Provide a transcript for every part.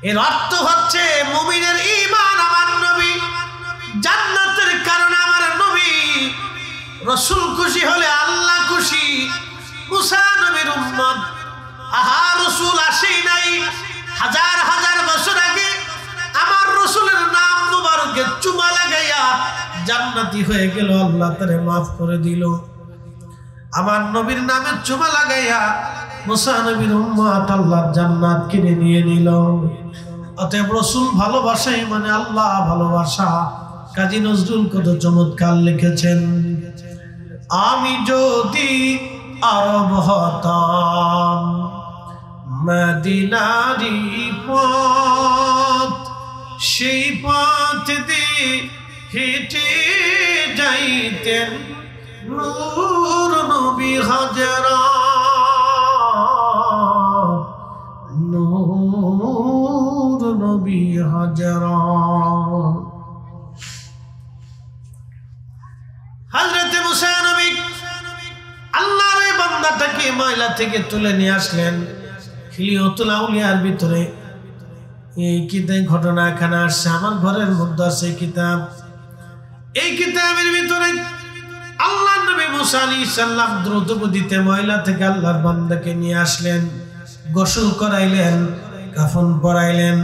এর অর্থ হচ্ছে মুমিনের ঈমান আমার নবী, জান্নাতের কারণে আমার নবী, রাসূল খুশি হলে আল্লাহ খুশি। মুসা নবীর উম্মত, আহা রাসূল আসেই নাই, হাজার হাজার বছর আগে আমার রাসূলের নাম মুবারকে চুমা লাগাইয়া জান্নাতি হয়ে গেল, আল্লাহ তারে মাফ করে দিল। আমার নবীর নামে চুমা লাগাইয়া মুসা নবীর উম্মত আল্লাহর জান্নাত কিনে নিয়ে নিল। অতএব রাসূল ভালোবাসাই মানে আল্লাহ ভালোবাসা। কাজী নজরুল কত চমৎকার লিখেছেন, আমি যদি আরব হতাম মদিনারি পথ, সেই পথ দিয়ে হেঁটে যাইতেন নূর নবী হযরত, নূর নবী হযরত। হযরত মুসা নবী আল্লাহর এই বান্দাটাকে ময়লা থেকে তুলে নিয়ে আসলেন। হিলিয়াতুল আউলিয়ার ভিতরে এই কিতাব ঘটনা এখানে আসছে, আমার ঘরের মধ্যে আছে কিতাব। এই কিতাবের ভিতরে আল্লাহ নবী মুসা আলাইহিস সালাম দ্রুত গতিতে ময়লা থেকে আল্লাহর বান্দাকে নিয়ে আসলেন, গোসল করাইলেন, কাফন পরাইলেন,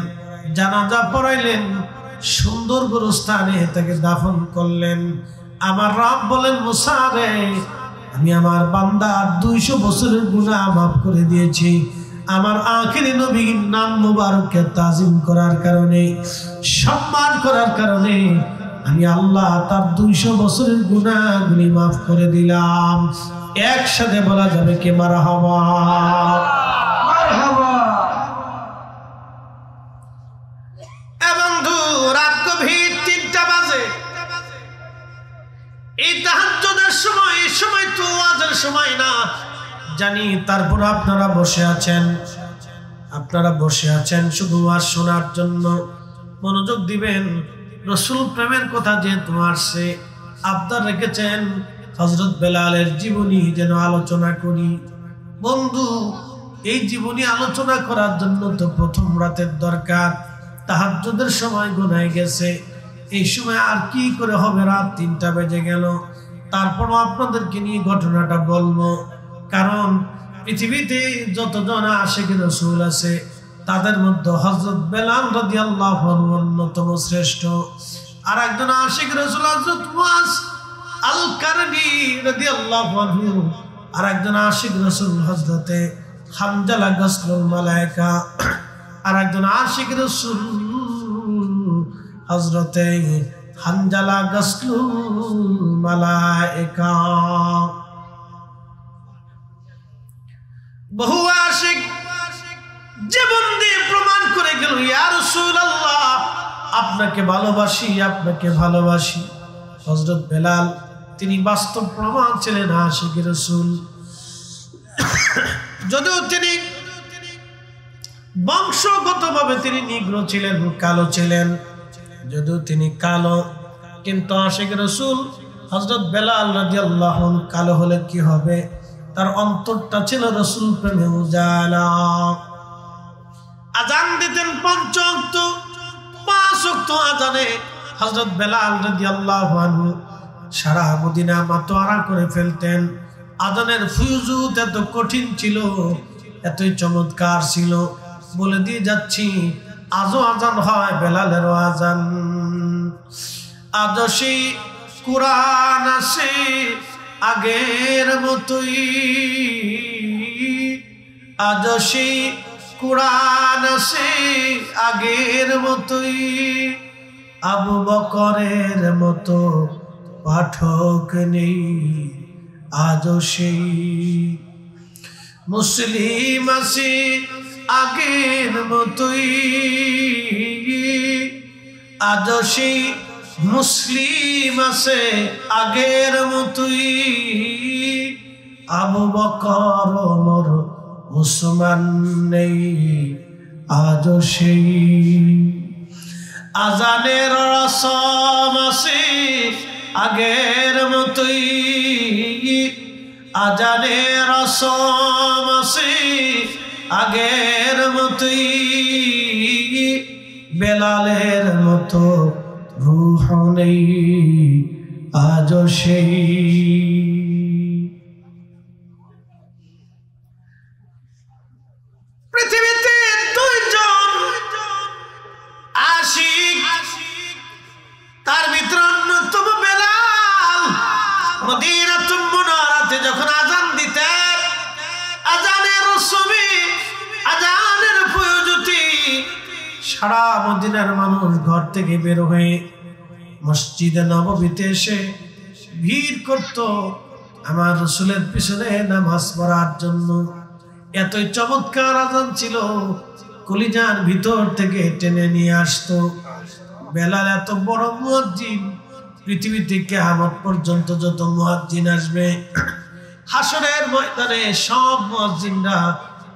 জানাজা পড়াইলেন, সুন্দর গোরস্থানে তাকে দাফন করলেন। আমার রব বলেন, মুসা রে, আমি আমার বান্দার 200 বছরের গুনাহ মাফ করে দিয়েছি। আমার আখিরি নবীর নাম মুবারককে তাজিম করার কারণে, সম্মান করার কারণে আমি আল্লাহ তার 200 বছরের গুনাহগুলি মাফ করে দিলাম। একসাথে বলা যাবে কে মারহাবা, মারহাবা। এবং রাত গভীর 3টা বাজে, এই তাহাজ্জুদের সময়, এই সময় তো ওয়াজের সময় না জানি, তারপর আপনারা বসে আছেন শুধু ওয়াজ শোনার জন্য। মনোযোগ দিবেন, রাসূল প্রেমের কথা যেহেতু আসছে, আবদার রেখেছেন হযরত বেলালের জীবনী যেন আলোচনা করি। বন্ধু, এই জীবনী আলোচনা করার জন্য তো প্রথম রাতের দরকার। তাহাজ্জুদের সময় গোনায় গেছে, এই সময় আর কি করে হবে, রাত 3টা বেজে গেল। তারপরও আপনাদেরকে নিয়ে ঘটনাটা বলবো, কারণ পৃথিবীতে যতজন আশিক রাসূল আছে তাদের মধ্যে হযরত বেলাল রাদিয়াল্লাহু আনহু অন্যতম শ্রেষ্ঠ। আর একজন আশিক রাসূল হযরত মুআজ আল কারনি রাদিয়াল্লাহু আনহু, আর একজন আশিক রাসূল হযরতে হামজালা গাসলুল মালায়েকা, আর একজন আশিক রাসূল হযরতে হামজালা গাসলুল মালায়েকা। বহু আশিক জীবন দিয়ে প্রমাণ করে গেল, ইয়া রাসূলুল্লাহ, আপনাকে ভালোবাসি, আপনাকে ভালোবাসি। হযরত বেলাল তিনি বাস্তব প্রমাণ ছিলেন আশিক রাসূল। যদিও তিনি বংশগতভাবে তিনি নিগ্র ছিলেন, কালো ছিলেন, যদিও তিনি কালো, কিন্তু আশিক রাসূল হযরত বেলাল রাদিয়াল্লাহু আনহু কালো হলে কি হবে, তার অন্তরটা ছিল রাসূল প্রেমে উজালা। আজান দিতেন 5 ওয়াক্ত, 5 ওয়াক্ত আজানে হযরত বেলাল রাদিয়াল্লাহু আনহু সারা মদিনা মাতোয়ারা করে ফেলতেন। আজানের ফুয়ুজুত এত কঠিন ছিল, এতই চমৎকার ছিল, বলে দিয়ে যাচ্ছি, আজও আজান হয়, বেলালেরও আজান। আজও সেই কুরআন আসে আগের মতোই, আজও সেই কুরআন আসে আগের মতোই, আবু বকরের মতো পাঠক নেই আজও সেই, মুসলিম আসে আগের মতোই, আজও সেই মুসলিম আছে আগের মতোই, আবু বকর ওমর উসমান নেই আজও সেই, আজানের রসম আছে আগের মতোই, আজানের রসম আছে আগের মতোই বেলালের মতো রূহ নেই আজও সেই। পৃথিবীতে দুইজন আশিক, তার ভিতরে অন্যতম বেলাল। মদিনাতুল মুনাওয়ারাতে যখন আজান দিতেন, আজানের রসমি, আজানের প্রয়োজতি, সারা মদিনার মানুষ ঘর থেকে বের হয়ে মসজিদে নববীতে এসে ভিড় করত আমার রসুলের পিছনে নামাজ পড়ার জন্য। এতই চমৎকার আজান ছিল, কলিজার ভিতর থেকে টেনে নিয়ে আসতো। বেলাল এত বড় মুয়াজ্জিন, পৃথিবীতে কিয়ামত পর্যন্ত যত মুয়াজ্জিন আসবে, হাসরের ময়দানে সব মুয়াজ্জিনরা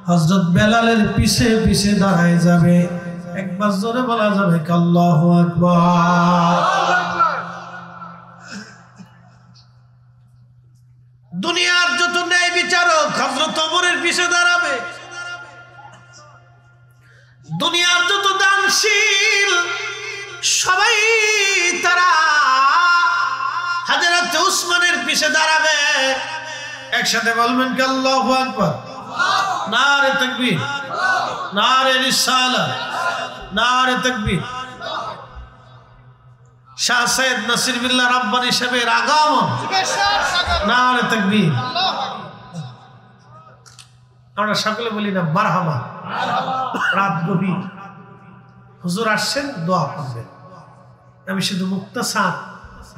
হযরত বেলালের পিছে পিছে দাঁড়ায় যাবে। একবার জোরে বলা যাবে আল্লাহু আকবার। দুনিয়ার যত ন্যায় বিচারক হযরত ওমরের পিছে দাঁড়াবে, দুনিয়ার যত দানশীল সবাই তারা হযরত উসমানের পিছে দাঁড়াবে। একসাথে বলবেন কি আল্লাহু আকবার। নারে তাকবীর, নারে রিসালাত, নারে তাকবীর। শাহ সৈয়দ নাসির বিল্লাহ রাব্বানী সাহেবের আগমন, নারে তাকবীর। আমরা সকলে বলি না মারহাবা। রাত গভীর, হুজুর আসছেন, দোয়া করবেন। আমি শুধু মুক্তাসার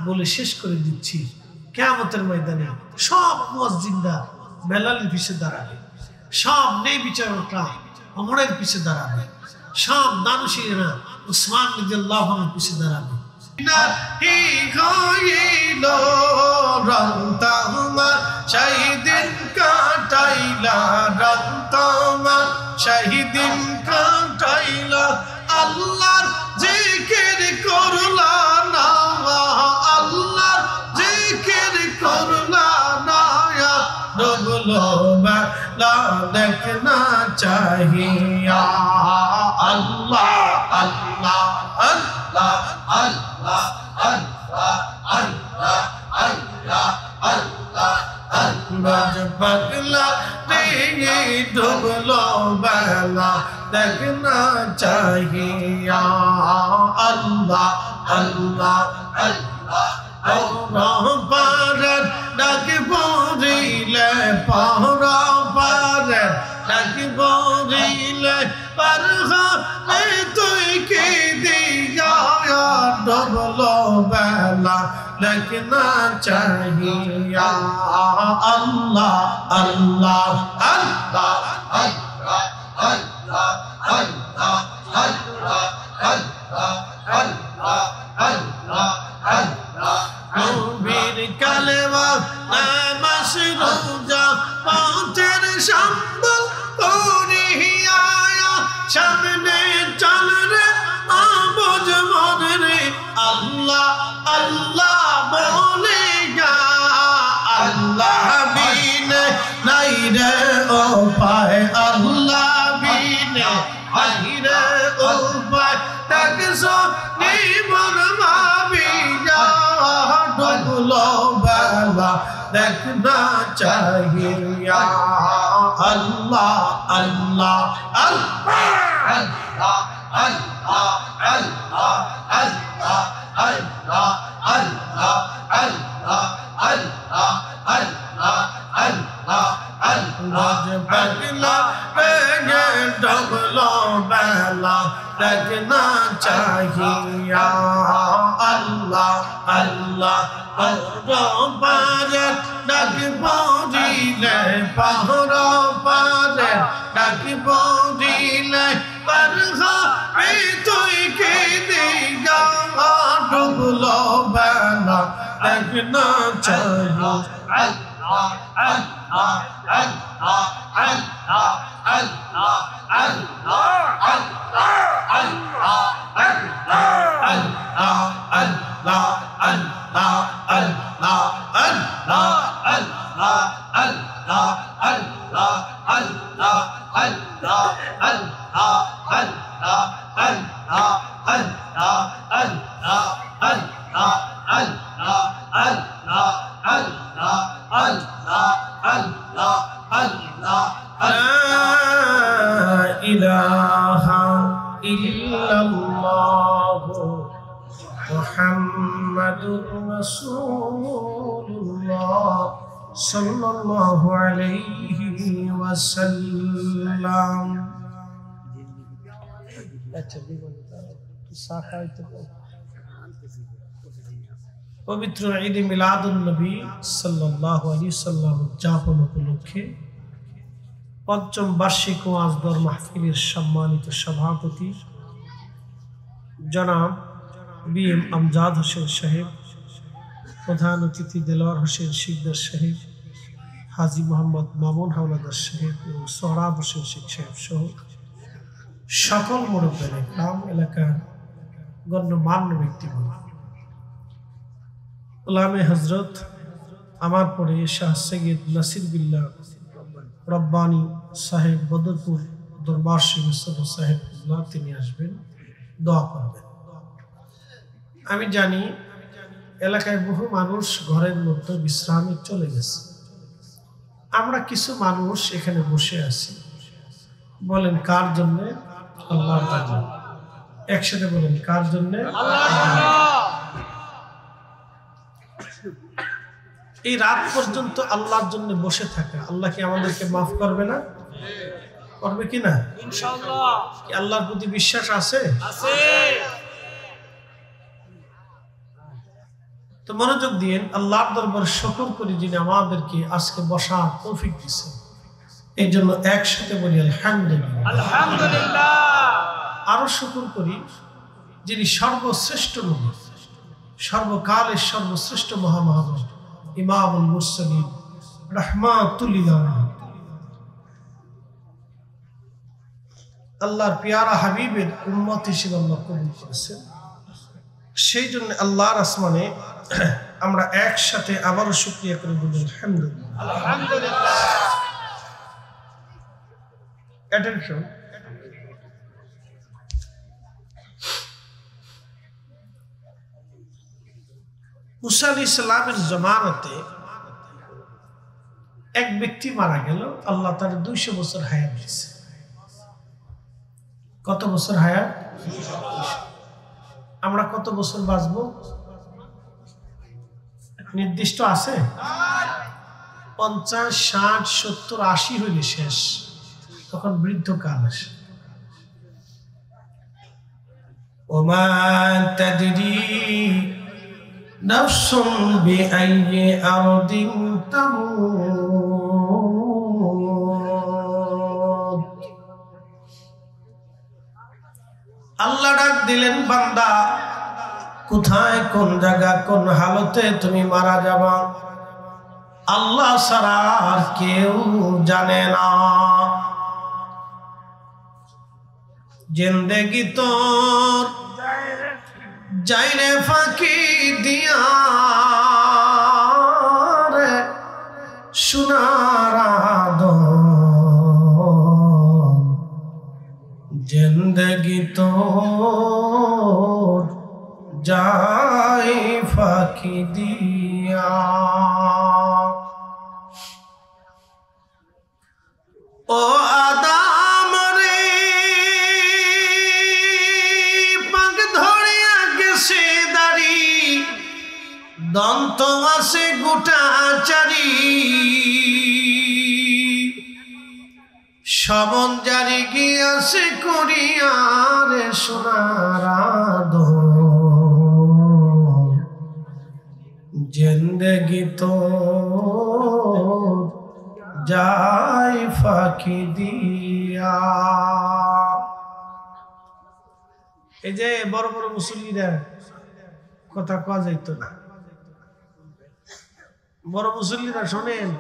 বলে শেষ করে দিচ্ছি। কিয়ামতের ময়দানে সব মুয়াজ্জিনরা বেলালের পিছে দাঁড়াবে, সব নেই বিচারকরা ওমরের পিছে দাঁড়াবে, সব দানশীলরা উসমান রাদিয়াল্লাহু আনহুর পিছে দাঁড়াবে। নাহি হইল রংতামা শহীদিন কাটাইলা, রংতামা শহীদিন কাটাইলা, আল্লাহর জিকির করলা না, আল্লাহর জিকির করলা না, ডুবলো বেলা দেখনা চাহিয়া। আল্লাহ আল্লাহ আল্লাহ আল্লাহ আল্লাহ আল্লাহ আল্লাহ আল্লাহ আল্লাহ পাগলা রে ডুবলো বেলা দেখনা চাহিয়া। আল্লাহ আল্লাহ আল্লাহ পাহাড় ডাক পড়িলে, পাহাড় পাহাড় ডাক পড়িলে, পারহামে তুই কি দিয়া ডুবলো বেলা দেখনা চাহিয়া। আল্লাহ আল্লাহ আল্লাহ আল্লাহ আল্লাহ আল্লাহ আল্লাহ আল্লাহ আল্লাহ আল্লাহ আল্লাহ। নবীর কালেমা নামাজ রোজা পথের সম্বল করিয়া, সামনে চল রে আবুজ মন রে, আল্লাহ আল্লাহ বলে গা। আল্লাহ বিনে নাই রে উপায়, আল্লাহ বিনে নাই রে উপায়, ডাকছো নিমন ভাবিয়া ডুবলো বেলা দেখনা চাহিয়া। আল্লাহ আল্লাহ আল্লাহ আল্লাহ আল্লাহ আল্লাহ আল্লাহ আল্লাহ আল্লাহ আল্লাহ আল্লাহ আল্লাহ আল্লাহ আল্লাহ পাগলা রে ডুবলো বেলা দেখনা চাহিয়া। আল্লাহ আল্লাহ পাহাড় ডাক পড়িলে, পাহাড় পাহাড় ডাক পড়িলে, পারহামে তুই কি দিয়া ডুবলো বেলা দেখনা চাহিয়া। আল্লাহ আল্লাহ আল্লাহ আল্লাহ আল্লাহ আল্লাহ আল্লাহ আল্লাহ আল্লাহ আল্লাহ আল্লাহ আল্লাহ আল্লাহ আল্লাহ আল্লাহ আল্লাহ আল্লাহ আল্লাহ আল্লাহ মুহাম্মাদুর রাসূলুল্লাহ সাল্লাল্লাহু আলাইহি ওয়াসাল্লাম। পবিত্র ঈদ মিলাদুন নবী সাল্লাল্লাহু আলাইহি ওয়াসাল্লাম উদযাপন উপলক্ষে পঞ্চম বার্ষিক ওয়াজ দর মাহফিলের সম্মানিত সভাপতি জনাব বিএম আমজাদ হোসেন সাহেব, প্রধান অতিথি দেলোয়ার হোসেন শিকদার সাহেব, হাজী মোহাম্মদ মামুন হাওলাদার সাহেব এবং সোহরাব হোসেন শেখ সাহেব সহ সকল মুরব্বিয়ান ইকরাম, এলাকার গণ্যমান্য ব্যক্তিগণ, উলামে হযরত, আমার পরে শাহ সৈয়দ নাসির বিল্লাহ রব্বানী সাহেব বদরপুর দরবার শরীফ সাহেব, তিনি আসবেন, দোয়া করবেন। আমি জানি এলাকায় বহু মানুষ ঘরের মধ্যে বিশ্রামে চলে গেছে, আমরা কিছু মানুষ এখানে বসে আছি। বলেন কার জন্য? আল্লাহর জন্য। একসাথে বলেন কার জন্য? এই রাত পর্যন্ত আল্লাহর জন্য বসে থাকা, আল্লাহ কি আমাদেরকে মাফ করবে না? করবে কি না? ইনশাআল্লাহ। কি আল্লাহর প্রতি বিশ্বাস আছে? আছে। তো মনোযোগ দিন, আল্লাহর দরবারে শুকর করি যিনি আমাদেরকে আজকে বসার তৌফিক দিয়েছেন। এই জন্য একসাথে বলি আলহামদুলিল্লাহ। আলহামদুলিল্লাহ। আরো শুকর করি যিনি সর্বশ্রেষ্ঠ নবী, সর্বকালের সর্বশ্রেষ্ঠ মহামানব, ইমামুল মুরসালিন রাহমাতুল লিল আলামিন, আল্লাহর পেয়ারা হাবিবের উম্মত হিসেবে আল্লাহ কবুল করেছেন। সেই জন্য আল্লাহর আসমানে আমরা একসাথে আবারও শুকরিয়া করে বলি আলহামদুলিল্লাহ। আলহামদুলিল্লাহ। অ্যাটেনশন, মুসা আলাইহিস সালামের জামানাতে এক ব্যক্তি মারা গেল, আল্লাহ তার 200 বছর হায়াত দিয়েছে। কত বছর হায়াত? আমরা কত বছর বাঁচবো নির্দিষ্ট আছে? 50, 60, 70, 80 হইলে শেষ, তখন বৃদ্ধকাল আসে। ওমা তাদরি নাফসুন বিআইয়ি আরদিন তামুত। আল্লাহ ডাক দিলেন, বান্দা কোথায়, কোন জায়গা, কোন হালতে তুমি মারা যাবা আল্লাহ ছাড়া আর কেউ জানে না। জিন্দেগি তোর যাইরে ফাঁকি দিয়া রে সোনার আদর, জিন্দেগি তোর যাই ফাঁকি দিয়া। ও আদাম রে পাক ধরিয়া গেছে দাড়ি, দন্ত আছে গোটা চারি, শবন জারি গিয়াছে করিয়ারে সোনার আদর, জিন্দেগি তোর যাই ফাঁকি দিয়া। এই যে বড় বড় মুসল্লিরা কথা কওয়া যাইতো না, বড় মুসল্লিরা শোনেন,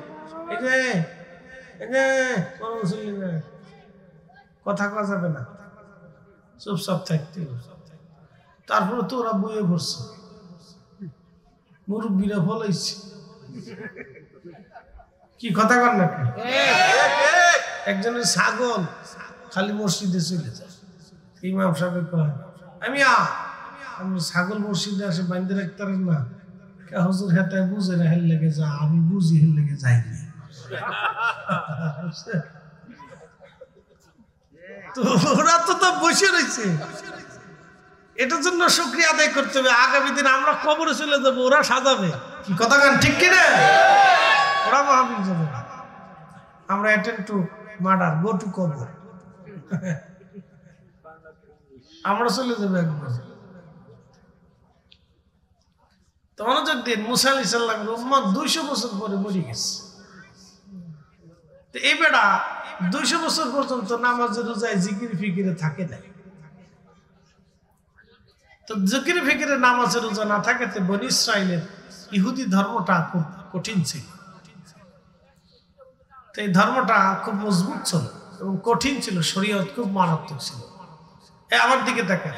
এই যে বড় মুসল্লিরা কথা কওয়া যাবে না, চুপচাপ থাকতে। তারপরে তো ওরা বইয়ে পড়ছে, মুরব্বীরা ফলাইছে, কি কথা কর নাকি? একজনের ছাগল খালি মসজিদে চলে যায়। ইমাম সাহেব কয় আমি ছাগল মসজিদে আসে বাইন্দে রাখতারেন না, হুজুর হেতে বুঝে না, হেল লেগে যা, আমি বুঝি হেল লেগে যাইনি। তো ওরা তো বসে রয়েছে, এটার জন্য শুকরিয়া আদায় করতে হবে। আগামী দিন আমরা কবরে চলে যাবো, ওরা সাজাবে। কি কথা গান ঠিক কিনা? ওরা মাহফিল যাবে, আমরা attend to murder, go to কবর। আমরা চলে যাবো একবার। তো মনোযোগ দিন, মুসা আলাইহিস সালামের উম্মত 200 বছর পরে মরে গেছে। তো এই বেড়া 200 বছর পর্যন্ত নামাজে রোজায় জিকির ফিকিরে থাকে না। তো জিকির ফিকিরে নামাজে রোজা না থাকাতে বনী ইসরাইলের ইহুদি ধর্মটা খুব কঠিন ছিল। তো এই ধর্মটা খুব মজবুত ছিল এবং কঠিন ছিল, শরীয়ত খুব মারাত্মক ছিল। আমার দিকে দেখেন,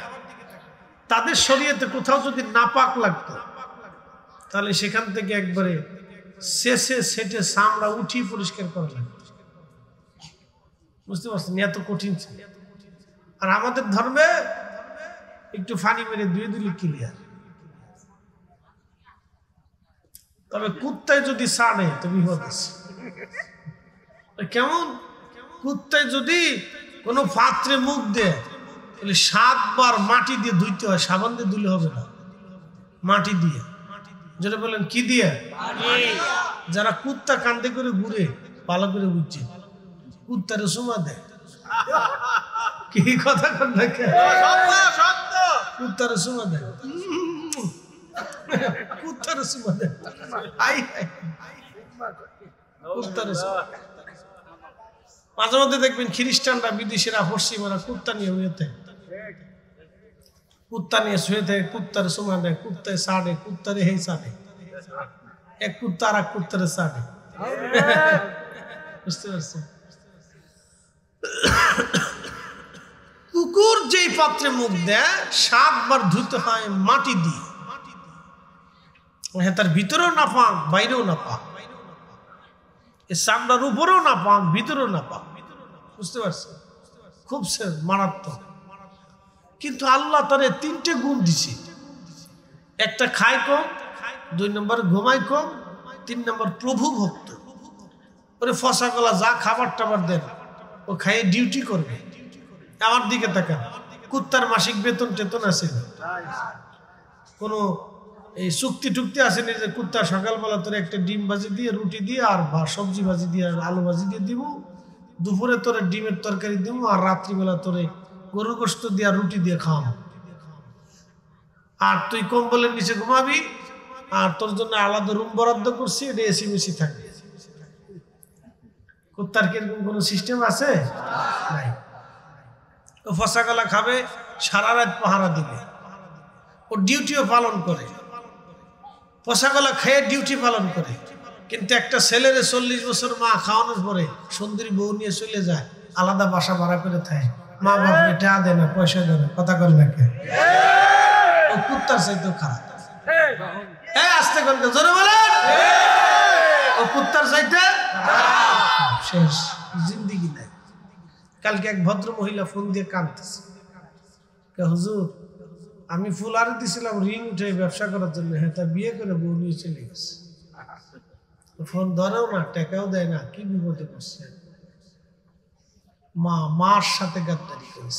তাদের শরীয়তে কোথাও যদি নাপাক লাগতো তাহলে সেখান থেকে একবারে শেষে সেটে চামড়া উঠিয়ে পরিষ্কার করা লাগতো। বুঝতে পারছেন, এত কঠিন ছিল। আর আমাদের ধর্মে একটু ফানি মেরে ধুয়ে দিলে ক্লিয়ার। তবে কুত্তায় যদি ছাড়ে তো বিপদ আছে। কেমন? কুত্তায় যদি কোনো পাত্রে মুখ দেয় তাহলে 7 বার মাটি দিয়ে ধুইতে হয়, সাবান দিয়ে ধুলে হবে না, মাটি দিয়ে। যেটা বলেন কি দিয়ে? যারা কুত্তা কান্দে করে ঘুরে ভালো করে বুঝছে, কুত্তারে সুমা দেয়। কি কথা কন না? কুত্তারে সুমা দেয়, কুত্তারে সুমা দেয়। মাঝে মধ্যে দেখবেন খ্রিস্টানরা, বিদেশিরা, পশ্চিমারা কুত্তা নিয়ে শুয়েতে, কুত্তা নিয়ে শুয়ে থাকে, কুত্তারে সুমা দেয়, কুত্তায় সাড়ে, কুত্তারে হেই সাড়ে, এক কুত্তা আর এক কুত্তারে সাড়ে। বুঝতে পারছেন? কুকুর যেই পাত্রে মুখ দেয় 7 বার ধুতে হয় মাটি দিয়ে। হ্যাঁ, তার ভিতরেও না পাক, বাইরেও না পাক, চামড়ার উপরেও না পাক, ভিতরেও না পাক। বুঝতে পারছেন? খুব মারাত্মক। কিন্তু আল্লাহ তারে 3টে গুণ দিছে। একটা খায় কম, 2 নম্বর ঘুমায় কম, 3 নম্বর প্রভু ভক্ত। ওরে ফসা গলা যা খাবার টাবার দেন ও খাইয়ে ডিউটি করবে। আমার দিকে তাকান, কুত্তার মাসিক বেতন টেতন আছে? কোনো এই চুক্তি টুক্তি আসেনি যে কুত্তা সকালবেলা তোরে একটা ডিম ভাজি দিয়ে, রুটি দিয়ে, আর সবজি ভাজি দিয়ে, আর আলু ভাজি দিয়ে দিব, দুপুরে তোরে ডিমের তরকারি দিব, আর রাত্রিবেলা তোরে গরুর গোশত দিয়ে আর রুটি দিয়ে খাওয়াবো। আর তুই কম্বলের নিচে ঘুমাবি, আর তোর জন্য আলাদা রুম বরাদ্দ করছি, এটা এসি মেসি থাকবে। কুত্তার কিরকম কোনো সিস্টেম আছে? নাই। ও ফসা গলা খাবে, সারা রাত পাহারা দিবে, ও ডিউটিও পালন করে, ফসা গলা খেয়ে ডিউটি পালন করে। কিন্তু একটা ছেলেরে 40 বছর মা খাওয়ানোর পরে সুন্দরী বউ নিয়ে চলে যায়, আলাদা বাসা ভাড়া করে থাকে, মা বাপ টাকা দেয় না, পয়সা দেয় না। কথা কর নাকি? ও কুত্তার চাইতেও খারাপ। আসতে কর, জোরে বলেন। ও কুত্তার চাইতে শেষ, জিন্দিগি নাই। কালকে এক ভদ্র মহিলা ফোন দিয়ে কাঁদতেছে, হুজুর আমি ফুল আরে দিছিলাম রিং উঠে ব্যবসা করার জন্য, হ্যাঁ তা বিয়ে করে বউ নিয়ে চলে গেছে, ফোন ধরেও না, টাকাও দেয় না, কি বিপদে করছে। মার সাথে গাদ্দারি করে।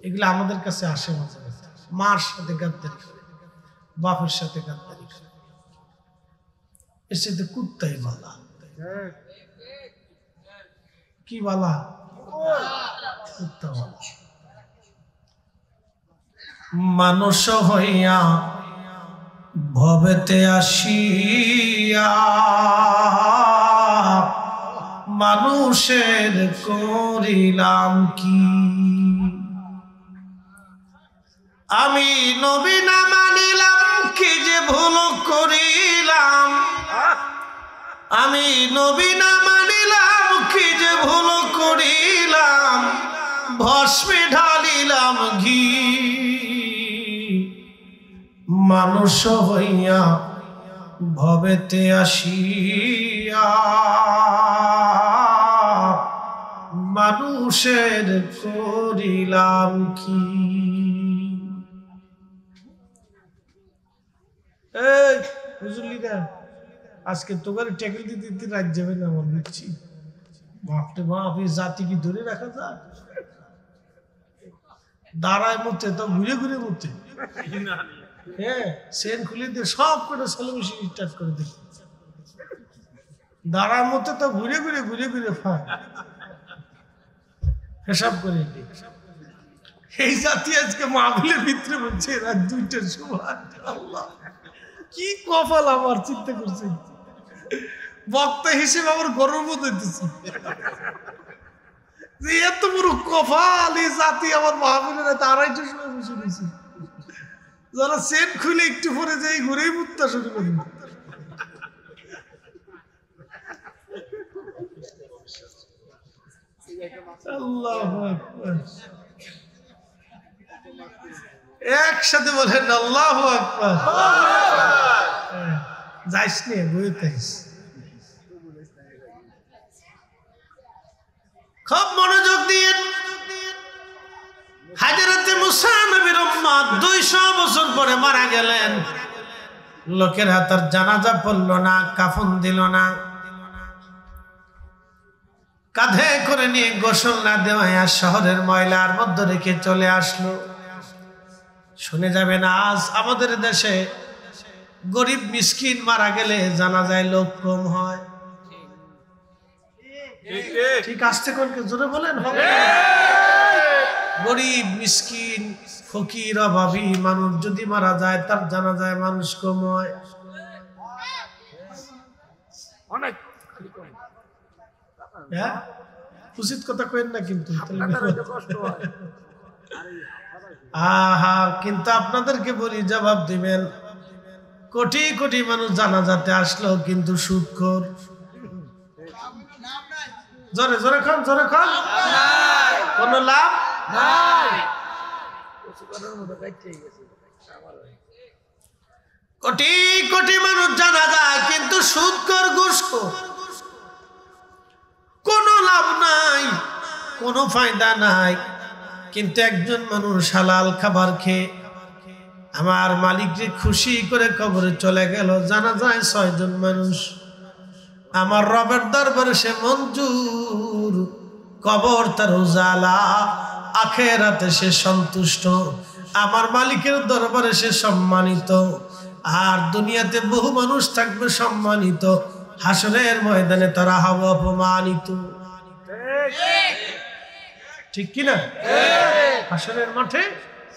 এগুলো আমাদের কাছে আসে মাঝে মাঝে। মার সাথে গাদ্দারি করে, বাপের সাথে গাদ্দারি করে, এর সাথে কুত্তাই বালা। কি বালা? কুত্তা বালা। মানুষ হইয়া ভবেতে আসিয়া মানুষের করিলাম কি? আমি নবী না মানিলাম, কি যে ভুল করিলাম। আমি নবী না মানিলাম, কি যে ভুল করিলাম। ভস্মে ঢালিলাম ঘি, মানুষ হইয়া ভবেতে আসিয়া মানুষের করিলাম কি। এই বুঝলি না, আজকে তোকে ট্যাকেল দিতে দিতে রাত যাবে না আমার বুঝছি। বাপরে বাপ, এই জাতি কি ধরে রাখা যায়? দাঁড়ায় মতে তো ঘুরে ঘুরে মতে। হ্যাঁ, সেন খুলে দিয়ে সব করে সেলিব্রেশন স্টার্ট করে দিল। দাঁড়ার মতে তো ঘুরে ঘুরে ঘুরে ঘুরে হিসাব করে। এই জাতি আজকে মাহফিলের ভিতরে বলছে রাত 2টার সময়। আল্লাহ, কি কপাল আমার, চিন্তা করছে। বক্তা হিসেবে আমার গর্ব হইতেছে যে এত বড় কপাল এই জাতি আমার মাহফিলের রাত 2:30টার সময় বসে রয়েছে। যারা সেন খুলে একটু পরে যাই ঘুরেই মুত্তা শুরু করি। আল্লাহু আকবার, একসাথে বলেন আল্লাহু আকবার। যাইস নে, বইতেইস। খুব মনোযোগ দিয়ে। হযরতে মুসা নবীর উম্মত 200 বছর পরে মারা গেলেন। লোকের হাতের জানাজা পড়ল না, কাফন দিল না, কাঁধে করে নিয়ে গোসল না দেওয়া শহরের ময়লার মধ্যে রেখে চলে আসলো। শুনে যাবেন, আজ আমাদের দেশে গরিব মিসকিন মারা গেলে জানাজায় লোক কম হয়। ঠিক আসতে কোনকে জোরে বলেন। গরিব মিসকিন ফকির অভাবী মানুষ যদি মারা যায় তার জানাজায় মানুষ কম হয়। অনেক উচিত কথা কইেন না কিন্তু। আহা, কিন্তু আপনাদেরকে বলি, জবাব দিবেন। কোটি কোটি মানুষ জানাজাতে আসলো কিন্তু সুদখোর। জোরে জোরে খান, জোরে খান, কোনো লাভ নাই। কোটি কোটি মানুষ জানাজা কিন্তু সুদখোর, ঘুষখোর। কোনো লাভ নাই, কোনো ফায়দা নাই। কিন্তু একজন মানুষ হালাল খাবার খেয়ে আমার মালিককে খুশি করে কবরে চলে গেল। জানা যায় 6 জন মানুষ। আমার রবের দরবারে সে মঞ্জুর, কবর তার উজালা, আখিরাতে সে সন্তুষ্ট, আমার মালিকের দরবারে সে সম্মানিত। আর দুনিয়াতে বহু মানুষ থাকবে সম্মানিত, হাসরের ময়দানে তারা হবে অপমানিত। ঠিক কিনা? হাসরের মাঠে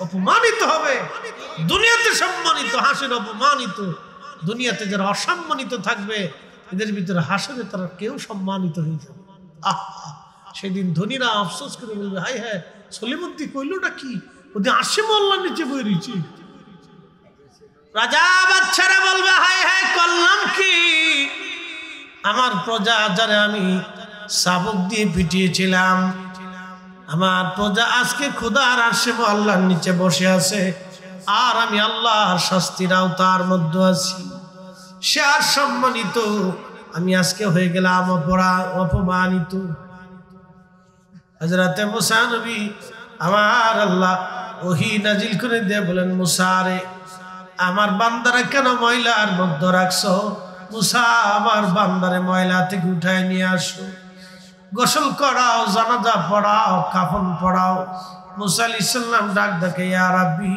অপমানিত হবে। দুনিয়াতে সম্মানিত, হাসরে অপমানিত। দুনিয়াতে যারা অসম্মানিত থাকবে এদের ভিতরে হাসরে তারা কেউ সম্মানিত হয়ে যাবে। সেদিন ধনীরা আফসোস করে বলবে, হাই হ্যাঁ, সলিমুদ্দি কইলটা কি, ওদের আসে মোল্লার নিচে বই রয়েছে। রাজা বাচ্চারা বলবে, হাই হ্যাঁ, করলাম কি? আমার প্রজা যারা আমি শাবক দিয়ে পিটিয়েছিলাম, আমার প্রজা আজকে খোদার আসে আল্লাহর নিচে বসে আছে, আর আমি আল্লাহর শাস্তির আওতার মধ্যে আছি। সে আর সম্মানিত, আমি আজকে হয়ে গেলাম অপমানিত। হযরতে মুসা নবী আমার আল্লাহ ওহী নাজিল করে দিয়ে বলেন, মুসা রে, আমার বান্দারে কেন ময়লার মধ্যে রাখছো? মুসা, আমার বান্দারে ময়লা থেকে উঠায় নিয়ে আসো, গোসল করাও, জানাজা পড়াও, কাফন পড়াও। মুসা আলাইহিস সালাম ডাক দেখে, ইয়া রাব্বি,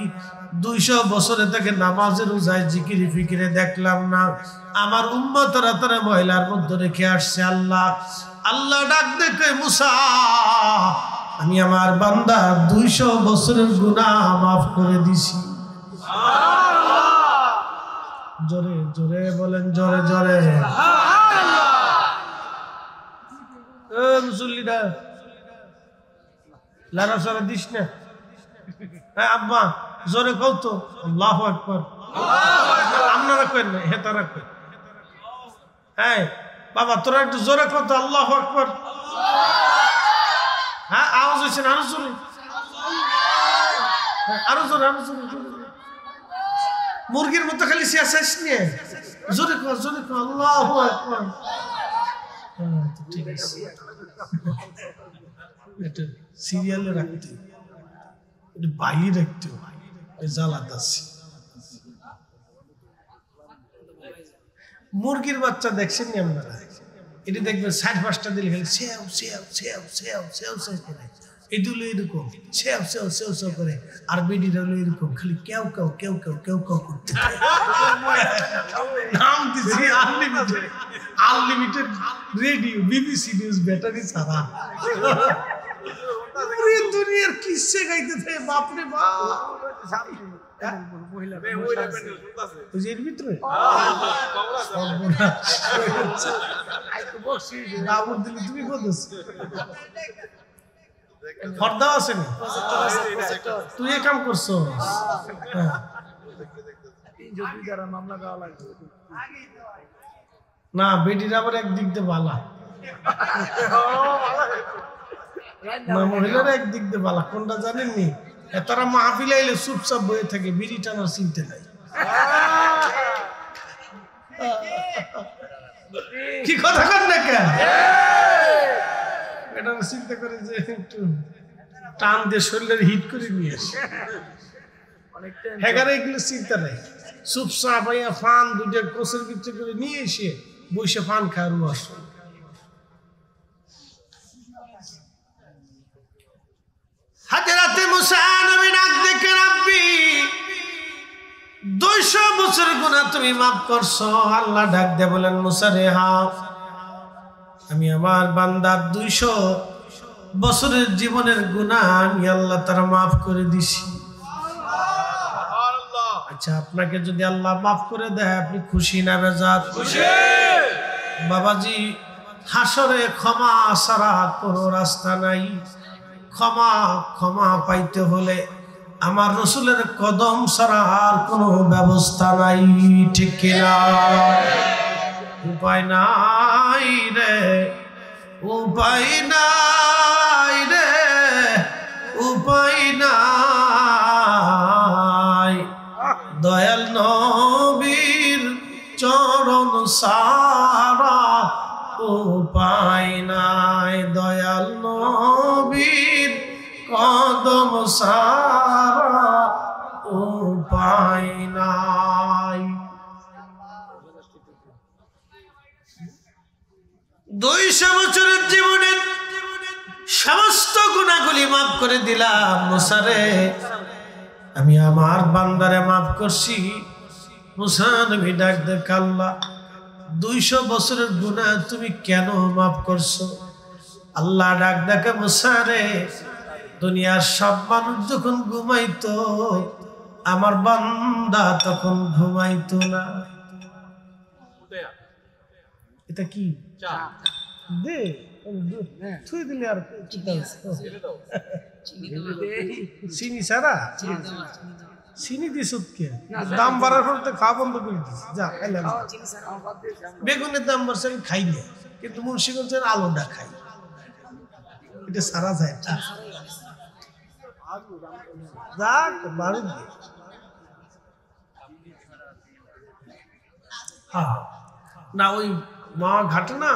200 বছরে থেকে নামাজে রোজায় জিকিরে ফিকিরে দেখলাম না, আমার উম্মতরা তারা ময়লার মধ্যে রেখে আসছে। আল্লাহ আল্লাহ ডাক দেখে, মুসা, আমি আমার বান্দা 200 বছরের গুনাহ মাফ করে দিছি। জোরে জোরে বলেন, জোরে জোরে। মুসল্লিরা লাড়াচাড়া দিস না। হ্যাঁ আব্বা, জোরে কও তো আল্লাহু আকবার। আপনারা কইন না, হেতারা কই। হ্যাঁ বাবা, তোরা একটু জোরে কও তো আল্লাহু আকবার। হ্যাঁ, আওয়াজ হয়েছে না? আরো জোরে, আরো জোরে, আরো জোরে। মুরগির মতো খালি শেষ নিয়ে জোরে কও, জোরে কও আল্লাহু আকবার। ঠিক আছে, এটা সিরিয়ালে রাখতে, এটা বাইরে রাখতে, জ্বালাত আছে। মুরগির বাচ্চা দেখছেন নি আপনারা? এটি দেখবেন 60-65টা দিলে খালি সেও সেও সেও সেও সেও সেও করে, এগুলো এরকম সেও সেও সেও সেও করে, আর বেডিটা হলো এরকম খালি কেউ কেউ কেউ কেউ কেউ কেউ করতে নাম দিচ্ছি unlimited, unlimited radio, BBC news battery ছাড়া দুনিয়ার কিসে গাইতে থাকে, বাপরে বাপ। তুমি ফর্দা আছে না, তুই কাম করছো না? বেটির আবার একদিক দিয়ে বালা না, মহিলারা একদিক দিয়ে বালা, কোনটা জানেননি? তারা মাহফিল আইলে চুপচাপ বয়ে থাকে, বিড়ি টানার চিনতে নাই। কি কথা কর না কেন? এটা চিন্তা করে যে একটু টান দিয়ে শরীরের হিট করে নিয়ে আসে, হেগারে এগুলো চিন্তা নাই। চুপচাপ ভাইয়া ফান দুইটা কোষের ভিতরে করে নিয়ে এসে বসে ফান খাওয়ার আসে। হাজরাতে মুসা নবী ডাক দেখে, রাব্বি 200 বছরের গুনাহ তুমি মাফ করছো। আল্লাহ ডাক দিয়ে বলেন, মুসা রে, হ্যাঁ আমি আমার বান্দার 200 বছরের জীবনের গুনাহ আমি আল্লাহ তারা মাফ করে দিছি। আচ্ছা, আপনাকে যদি আল্লাহ মাফ করে দেয় আপনি খুশি না বেজার? খুশি। বাবাজি, হাসরে ক্ষমা ছাড়া কোনো রাস্তা নাই। ক্ষমা ক্ষমা পাইতে হলে আমার রসুলের কদম ছাড়া আর কোনো ব্যবস্থা নাই, ঠিক কিনা? উপায় নাই রে, উপায় নাই রে, উপায় নাই। দয়াল নবীর চরণ সারা উপায় নাই, দয়াল নবীর কদম সারা উপায় নাই। 200 বছরের জীবনের সমস্ত গুনাহগুলি মাফ করে দিলাম। মুসা রে, আমি আমার বান্দারে মাফ করছি। মুসা নবী ডাক দেখ, আল্লাহ 200 বছরের গুনাহ তুমি কেন মাফ করছো? আল্লাহ ডাক দেখে, মুসা রে, দুনিয়ার সব মানুষ যখন ঘুমাইতো আমার বান্দা তখন ঘুমাইতো না। এটা কি দে থুই দিলে আর চিনি ছাড়া চিনি দিস দাম বাড়ার পর তো খাওয়া বন্ধ করে দিস। যা খাইলাম, বেগুনের দাম বাড়ছে আমি খাই না, কিন্তু মুন্সিগঞ্জের আলুটা খাই, এটা সারা যায় না। ওই মা ঘাটে না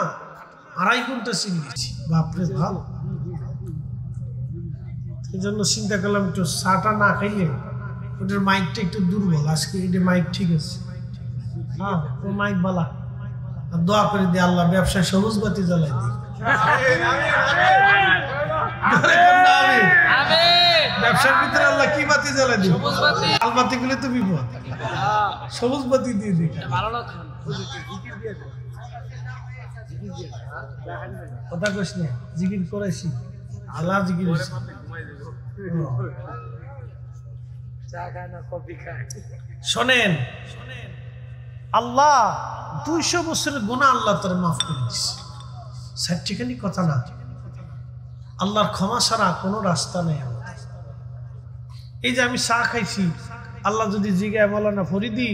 2.5 ঘন্টা চিনিয়েছি, বাপরে ভাব। এই জন্য চিন্তা করলাম একটু চাটা না খাইলে ওটার মাইকটা একটু দুর্বল, আজকে এটা মাইক ঠিক আছে। হ্যাঁ, ও মাইক বালা। আর দোয়া করে দিয়ে আল্লাহ ব্যবসায় সবুজ বাতি জ্বালাই দিই। ব্যবসার ভিতরে আল্লাহ কি বাতি জ্বালাই দিই? লাল বাতি গুলো তো বিপদ, সবুজ বাতি দিয়ে দিই। কথা কইস না, জিকির করাইছি, আল্লাহ জিকির হইছে। শোনেন, আল্লাহ 200 বছরের গুনাহ আল্লাহ তার মাফ করে দিচ্ছে। সার্টিফিকেটই কথা না, আল্লাহর ক্ষমা ছাড়া কোনো রাস্তা নেই আমাদের। এই যে আমি চা খাইছি, আল্লাহ যদি জিগায় বলা না ফরিদি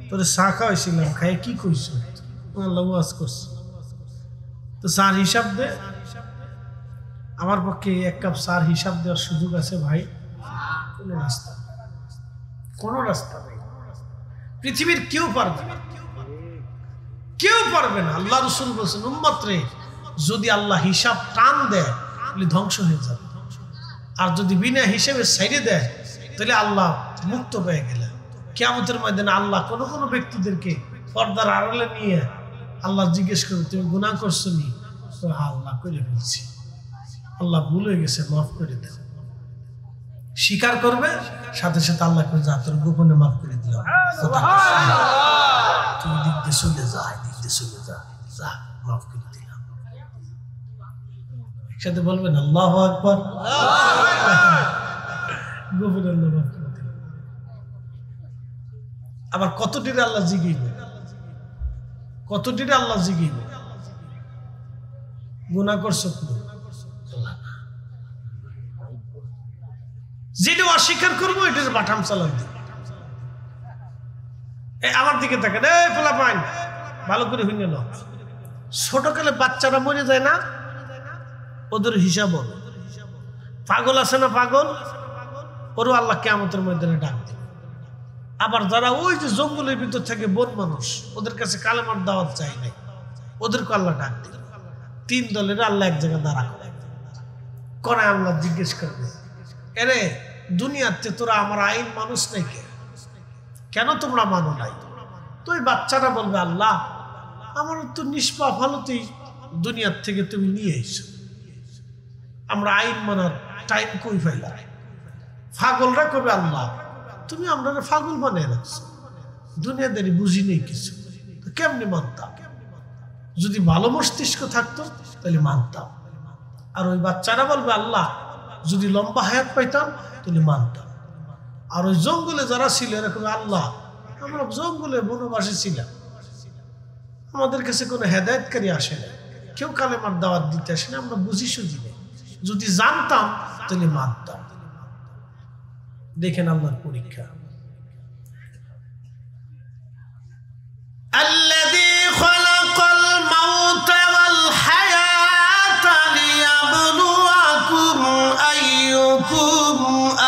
তোরে চা খাওয়াইছিলাম, খাই কি কইছ? আল্লাহ ওয়াজ করছে, তো চার হিসাব দে। আমার পক্ষে 1 কাপ চার হিসাব দেওয়ার সুযোগ আছে ভাই? কোনো রাস্তা, কোনো রাস্তা নেই, পৃথিবীর কেউ পারবে না। কেউ পারবে না। আল্লাহ রাসূল বলেছেন উম্মত রে যদি আল্লাহ হিসাব টান দেয় তাহলে ধ্বংস হয়ে যাবে, আর যদি বিনা হিসেবে ছাইড়ে দেয় তাহলে আল্লাহ মুক্ত পেয়ে গেলেন। কিয়ামতের ময়দানে আল্লাহ কোনো কোনো ব্যক্তিদেরকে পর্দার আড়ালে নিয়ে আল্লাহ জিজ্ঞেস করবে তুমি গুনাহ করছো নি? হ্যাঁ আল্লাহ করে ফেলছি, আল্লাহ ভুল হয়ে গেছে মাফ করে দেন। স্বীকার করবে সাথে সাথে আল্লাহ করে যা তোর গোপনে মাফ করে দিলাম, তুমি দিকতে চলে যা, দিকতে চলে যা, যা মাফ করে দিলাম। একসাথে বলবেন আল্লাহু আকবার। গোপনে আল্লাহ মাফ করে দিলাম। আবার কতটিরে আল্লাহ জিগিবে, কতটিরে আল্লাহ জিগিবে গুনাহ করছো যেটা অস্বীকার করবো এটার বাটাম চালান দিই। আমার দিকে তাকান, এই পোলা পাইন ভালো করে হইল না, ছোটকালে বাচ্চারা মরে যায় না, ওদের হিসাব হবে। পাগল আছে না পাগল, ওরও আল্লাহ কিয়ামতের ময়দানে ডাক দেবে। আবার যারা ওই যে জঙ্গলের ভিতর থেকে বন মানুষ, ওদের কাছে কালেমার দাওয়াত চাই নাই, ওদেরকে আল্লাহ ডাক দেবে। তিন দলের আল্লাহ এক জায়গায় দাঁড়া করে করায় আল্লাহ জিজ্ঞেস করবে, এরে দুনিয়াতে তোরা আমার আইন মানুষ নাই কেন তোমরা মানো নাই? তো ওই বাচ্চারা বলবে আল্লাহ আমার তো নিষ্পাপ হালতেই দুনিয়ার থেকে তুমি নিয়ে এসো, আমরা আইন মানার টাইম কই পাইলাম। পাগলরা করবে আল্লাহ তুমি আমরা পাগল বানিয়ে রাখছো, দুনিয়াদারি বুঝি নেই কিছু, তো কেমনি মানতাম? যদি ভালো মস্তিষ্ক থাকতো তাহলে মানতাম। আর ওই বাচ্চারা বলবে আল্লাহ যদি লম্বা হায়াত পাইতাম তাহলে মানতাম। আর ওই জঙ্গলে যারা ছিল এরকম আল্লাহ আমরা জঙ্গলে বনবাসী ছিলাম, আমাদের কাছে কোনো হেদায়েতকারী আসে না, কেউ কালেমার দাওয়াত দিতে আসে না, আমরা বুঝি সুঝি নেই, যদি জানতাম তাহলে মানতাম। দেখেন আল্লাহর পরীক্ষা। আল্লাযী খালাকাল মাউতা ওয়াল হায়াতা লিয়াবলুয়াকুম আইয়ুকুম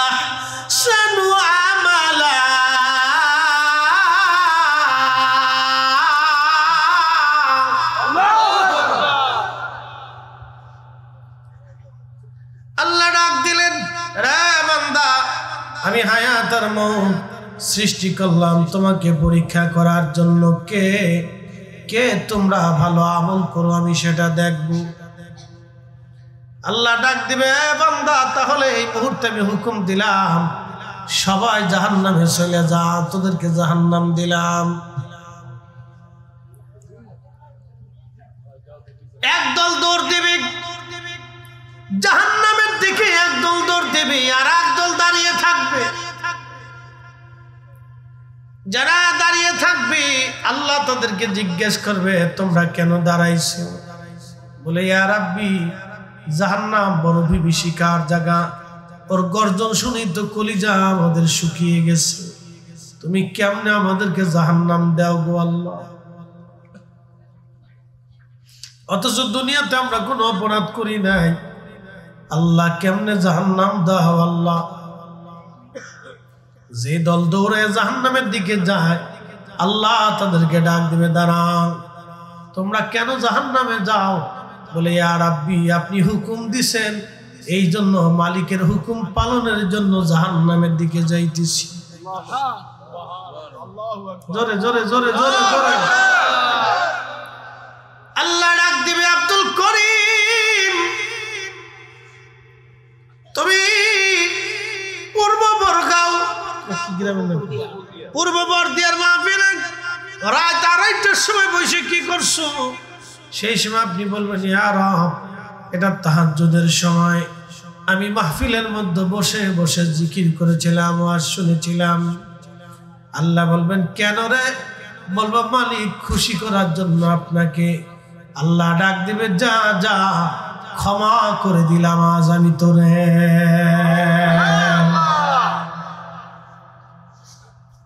আহসানু আমালা। আল্লাহ ডাক দিলেন, রে বান্দা আমি হায়াত আর মউত সৃষ্টি করলাম তোমাকে পরীক্ষা করার জন্য। কে কে তোমরা ভালো আমল করো আমি সেটা দেখব। আল্লাহ ডাক দিবে, বান্দা তাহলে এই মুহূর্তে আমি হুকুম দিলাম সবাই জাহান্নামে চলে যা, তোদেরকে জাহান্নাম দিলাম। একদল দৌড় দিবে জাহান্নামের দিকে, একদল দৌড় দিবে, আর একদল দাঁড়িয়ে থাকবে। যারা দাঁড়িয়ে থাকবে আল্লাহ তাদেরকে জিজ্ঞেস করবে তোমরা কেন দাঁড়াইছো? বলে ইয়া রাব্বি জাহান্নাম বড় বিভীষিকার জায়গা, ওর গর্জন শুনি তো কলিজা আমাদের শুকিয়ে গেছে, তুমি কেমনে আমাদেরকে জাহান্নাম দাও গো আল্লাহ? অথচ দুনিয়াতে আমরা কোনো অপরাধ করি নাই, আল্লাহ কেমনে জাহান্নাম দাও আল্লাহ? যে দল দৌড়ে জাহান্নামের দিকে যায় আল্লাহ তাদেরকে ডাক দিবে, দাঁড়াও তোমরা কেন জাহান্নামে যাও? বলে ইয়া রাব্বি আপনি হুকুম দিছেন, এই জন্য মালিকের হুকুম পালনের জন্য জাহান্নামের দিকে যাইতেছি। জোরে জোরে জোরে জোরে জোরে আল্লাহ ডাক দিবে, আব্দুল করিম তুমি পূর্ব বরগাঁও পূর্ব বর্দিয়ার মাহফিলে রাত 2:30টার সময় বসে কি করছো? সেই সময় আপনি বলবেন ইয়া রব এটা তাহাজ্জুদের সময়, আমি মাহফিলের মধ্যে বসে বসে জিকির করেছিলাম আর শুনেছিলাম। আল্লাহ বলবেন কেন রে? বলবো মালিক খুশি করার জন্য আপনাকে। আল্লাহ ডাক দিবে, যা যা ক্ষমা করে দিলাম আজ আমি তোরে।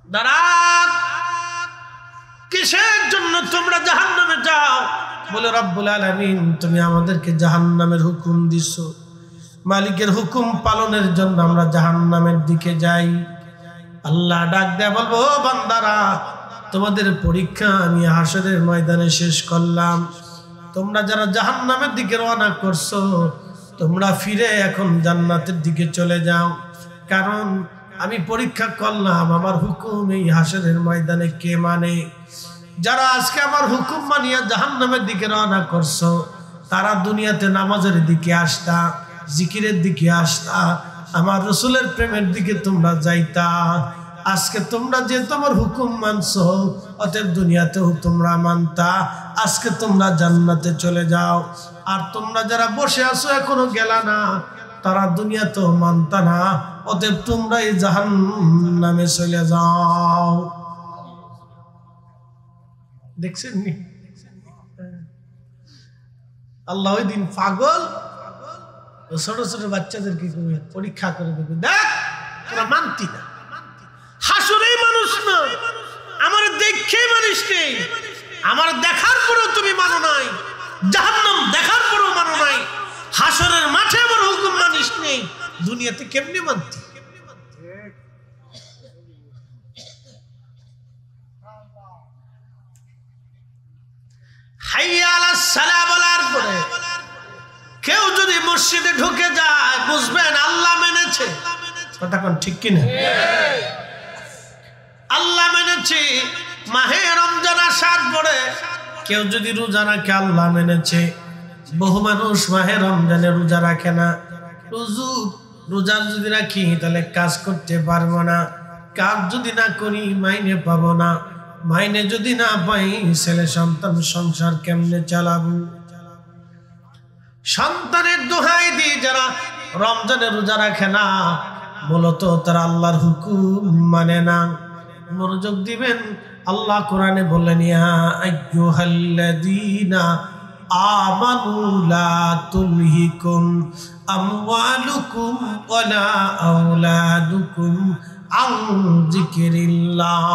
দাঁড়া, কিসের জন্য তোমরা জাহান্নামে যাও? বলে রব্বুল আলামিন তুমি আমাদেরকে জাহান্নামের হুকুম দিছো, মালিকের হুকুম পালনের জন্য আমরা জাহান্নামের দিকে যাই। আল্লাহ ডাক দেয়া বলবো, বান্দারা তোমাদের পরীক্ষা আমি হাসরের ময়দানে শেষ করলাম। তোমরা যারা জাহান্নামের দিকে রওনা করছো, তোমরা ফিরে এখন জান্নাতের দিকে চলে যাও, কারণ আমি পরীক্ষা করলাম আমার হুকুম এই হাসরের ময়দানে কে মানে। যারা আজকে আমার হুকুম মানিয়া জাহান্নামের দিকে রওনা করছো, তারা দুনিয়াতে নামাজের দিকে আসতা, জিকিরের দিকে আসতা, আমার রসুলের প্রেমের দিকে তোমরা যাইতা। আজকে তোমরা যে তোমার হুকুম মানছো, অতএব দুনিয়াতেও তোমরা মানতা, আজকে তোমরা জান্নাতে চলে যাও। আর তোমরা যারা বসে আছো এখনো গেলা না, তারা দুনিয়াতেও মানতা না, অতএব তোমরা এই জাহান্নামে চলে যাও। দেখছেন নি আল্লাহ ওই দিন পাগল ছোট ছোট বাচ্চাদেরকে পরীক্ষা করে দেবে, দেখ তোরা মানতি না, হাসুরেই মানুষ না, আমার দেখে মানিস নেই, আমার দেখার পরেও তুমি মানো নাই, জাহান্নাম দেখার পরেও মানো নাই, হাসরের মাঠে আমার হুকুম মানিস নেই, দুনিয়াতে কেমনে মানতি? হাইয়া আলাস সালাহ বলার পরে কেউ যদি মসজিদে ঢুকে যায়, বুঝবেন আল্লাহ মেনেছে। কথা কোন ঠিক কিনা? আল্লাহ মেনেছে। মাহে রমজান আসার পরে কেউ যদি রোজা রাখে, আল্লাহ মেনেছে। বহু মানুষ মাহে রমজানে রোজা রাখে না। রোজা যদি রাখি তাহলে কাজ করতে পারবো না, কাজ যদি না করি মাইনে পাবো না, মাইনে যদি না পাই ছেলে সন্তান সংসার কেমনে চালাবো? সন্তানের দোহাই দিয়ে যারা রমজানে রোজা রাখে না, মূলত তারা আল্লাহর হুকুম মানে না। মনোযোগ দিবেন, আল্লাহ কোরআনে বললেন, ইয়া আইয়ুহাল্লাযীনা আমানু লা তুলহিকুম আমওয়ালুকুম ওয়ালা আওলাদুকুম আন যিকরিল্লাহ।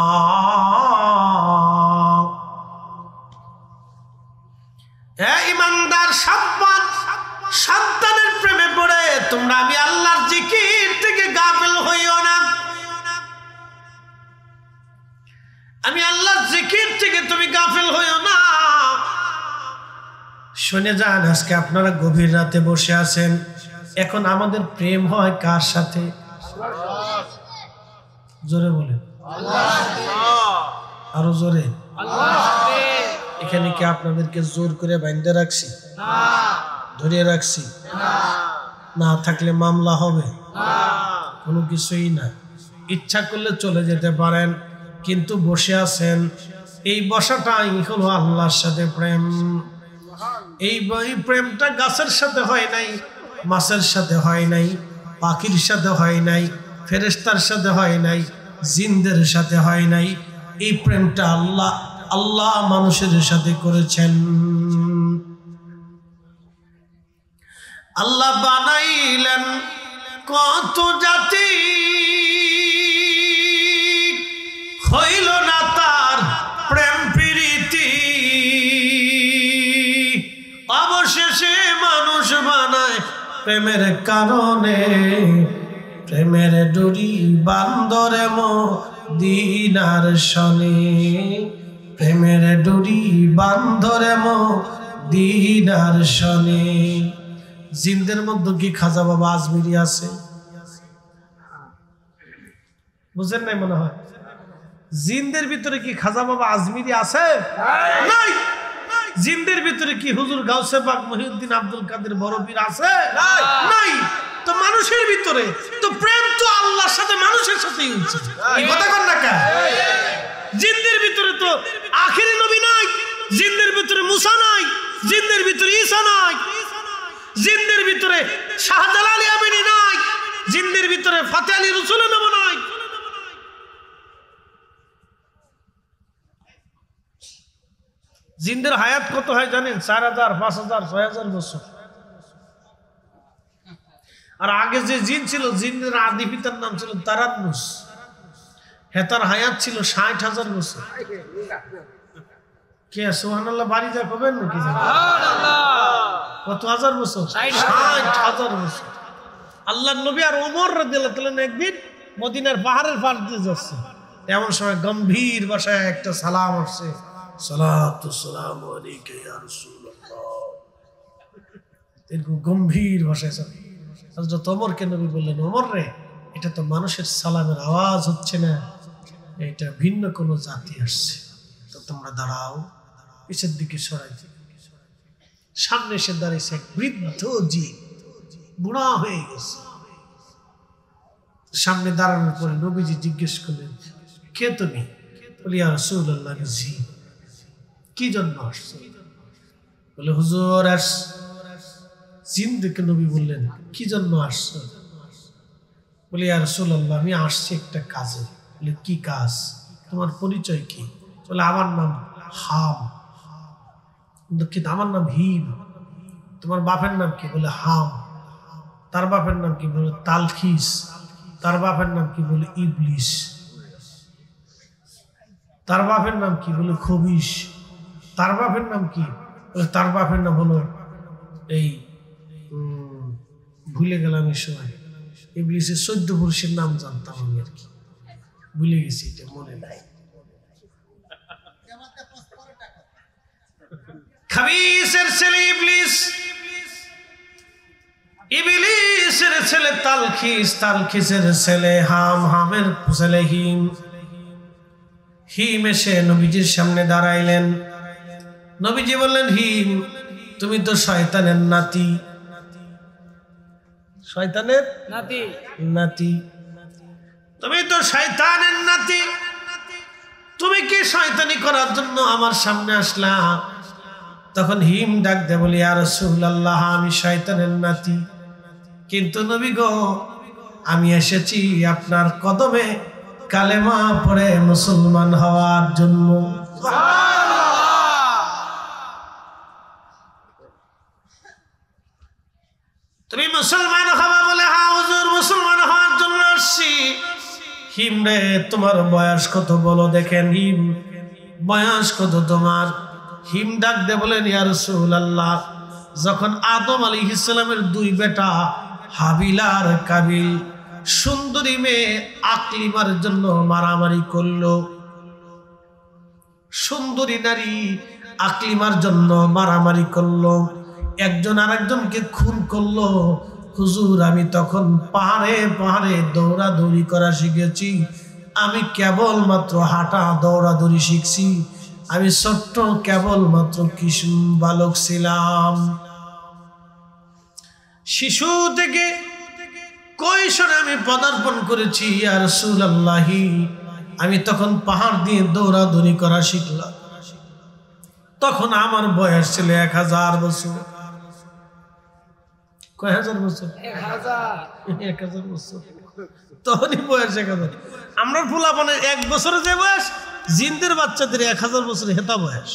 হে ঈমানদার সন্তানের প্রেমে পড়ে তোমরা আমি আল্লাহর জিকির থেকে গাফিল হইও না। আমি আল্লাহর জিকির থেকে তুমি গাফিল হইও না। শুনে যান, আজকে আপনারা গভীর রাতে বসে আছেন, এখন আমাদের প্রেম হয় কার সাথে? জোরে বলেন, আরো জোরে। এখানে কি আপনাদেরকে জোর করে বাইন্ধে রাখছি? ধরে রাখছি? না থাকলে মামলা হবে? কোনো কিছুই না। ইচ্ছা করলে চলে যেতে পারেন, কিন্তু বসে আছেন, এই বসাটাই হলো আল্লাহর সাথে প্রেম। এই প্রেমটা গাছের সাথে হয় নাই, মাছের সাথে হয় নাই, পাখির সাথে হয় নাই, ফেরেশতার সাথে হয় নাই, জিনদের সাথে হয় নাই। এই প্রেমটা আল্লাহ মানুষের সাথে করেছেন। আল্লাহ বানাইলেন কত জাতি, হইল না তার প্রেম প্রীতি, অবশেষে মানুষ বানায় প্রেমের কারণে। প্রেমের ডুরি বান্দরে মদিনার শনে, প্রেমের ডুরি বান্দরে মদিনার শনে। জিনদের মধ্যে কি খাজা বাবা আজমিরি আছে? বুঝেন নাই মনে হয়? জিনদের ভিতরে কি খাজা বাবা আজমিরি আছে? নাই। জিনদের ভিতরে কি হুজুর গাউসে পাক মহিউদ্দিন আব্দুল কাদের বড়পীর আছে? নাই। তো মানুষের ভিতরে তো প্রেম তো আল্লাহর সাথে মানুষের সাথেই হচ্ছে। এই কথা কর না কেন? জিনদের ভিতরে তো আখিরি নবী নাই, জিনদের ভিতরে মুসা নাই, জিনদের ভিতরে ঈসা নাই, জিনদের ভিতরে শাহজালাল ইয়ামিনী নাই, জিনদের ভিতরে ফাতে আলী রসুলের নাম নাই। জিনদের হায়াত কত হয় জানেন? 4000, 5000, 6000 বছর। আর আগে যে জিন ছিল, জিনদের আদি পিতার নাম ছিল তারান্নুস, হেতার হায়াত ছিল 60,000 বছর। কে সুবহানাল্লাহ বাড়ি যা করবেন নাকি? কত হাজার বছর? 60,000 বছর। আল্লাহর নবী আর ওমর রাদিয়াল্লাহু তাআলা একদিন মদিনার পাহাড়ের পাশ দিয়ে যাচ্ছে, এমন সময় গম্ভীর ভাষায় একটা সালাম আসছে, সালাতু সালামু আলাইকা ইয়া রাসূলুল্লাহ। এরকম গম্ভীর ভাষায় হযরত ওমরকে নবী বললেন, ওমর রে, এটা তো মানুষের সালামের আওয়াজ হচ্ছে না, এটা ভিন্ন কোনো জাতি আসছে, তো তোমরা দাঁড়াও। পিছের দিকে সরাই, সামনে এসে দাঁড়িয়েছে এক বৃদ্ধ জি, বুড়া হয়ে গেছে। সামনে দাঁড়ানোর পরে নবীজি জিজ্ঞেস করলেন, কে তুমি? বলি, ইয়া রাসূলুল্লাহ, জি। কি জন্য আসছো? বলে, হুজুর আস। জিন দেখে নবী বললেন, কি জন্য আসছো? বলি, ইয়া রাসূলুল্লাহ, আমি আসছি একটা কাজে। বলে, কি কাজ? তোমার পরিচয় কি? বলে, আমার নাম হাম। দুঃখিত, আমার নাম হিম। তোমার বাপের নাম কি? বলে, হাম। তার বাপের নাম কি? বলে, তালখিস। তার বাপের নাম কি? বলে, ইবলিস। তার বাপের নাম কি? বলে, খবিস। তার বাপের নাম কি? বলে, তার বাপের নাম হলো এই, ভুলে গেলাম এই সময়। ইবলিসের 14 পুরুষের নাম জানতাম আমি, আর কি ভুলে গেছি, এটা মনে নাই। খাবিসের ছেলে ইবলিস, ইবলিসের ছেলে তালখিস, তালখিসের ছেলে হাম, হামের ছেলে হিম। হিম এসে নবীজির সামনে দাঁড়াইলেন। নবীজি বললেন, হিম, তুমি তো শয়তানের নাতি। শয়তানের নাতি? নাতি। তুমি তো শয়তানের নাতি, তুমি কি শয়তানি করার জন্য আমার সামনে আসলা? তখন হিম ডাক দে বলি, ইয়া রাসূলুল্লাহ, আমি শয়তানের নাতি, কিন্তু নবী গো, আমি এসেছি আপনার কদমে কালেমা পড়ে মুসলমান হওয়ার জন্য। তুমি মুসলমান হবা? বলে, হ্যাঁ হুজুর, মুসলমান হওয়ার জন্য আসছি। হিম রে, তোমার বয়স কত বলো দেখেন। হিম, বয়স কত তোমার? হিম ডাক দে বলেন, ইয়া রাসূলুল্লাহ, যখন আদম আলাইহিস সালামের 2 বেটা হাবিল আর কাবিল সুন্দরী মেয়ে আকলিমার জন্য মারামারি করলো, সুন্দরী নারী আকলিমার জন্য মারামারি করলো, একজন আরেকজনকে খুন করলো, হুজুর আমি তখন পাহাড়ে পাহাড়ে দৌড়াদৌড়ি করা শিখেছি। আমি কেবলমাত্র হাঁটা দৌড়াদৌড়ি শিখছি। আমি ছোট্ট কেবলমাত্র কিশোর বালক ছিলাম। শিশু থেকে কৈশোরে আমি পদার্পণ করেছি। ইয়া রাসূলুল্লাহ, আমি তখন পাহাড় দিয়ে দৌড়াদৌড়ি করা শিখলাম। তখন আমার বয়স ছিল 1000 বছর। কয় হাজার বছর? 1000 বছর। তখনই বয়স 1000। আমরা ফুলাপানের 1 বছরে যে বয়স, জিনদের বাচ্চাদের 1000 বছরে হেতা বয়স।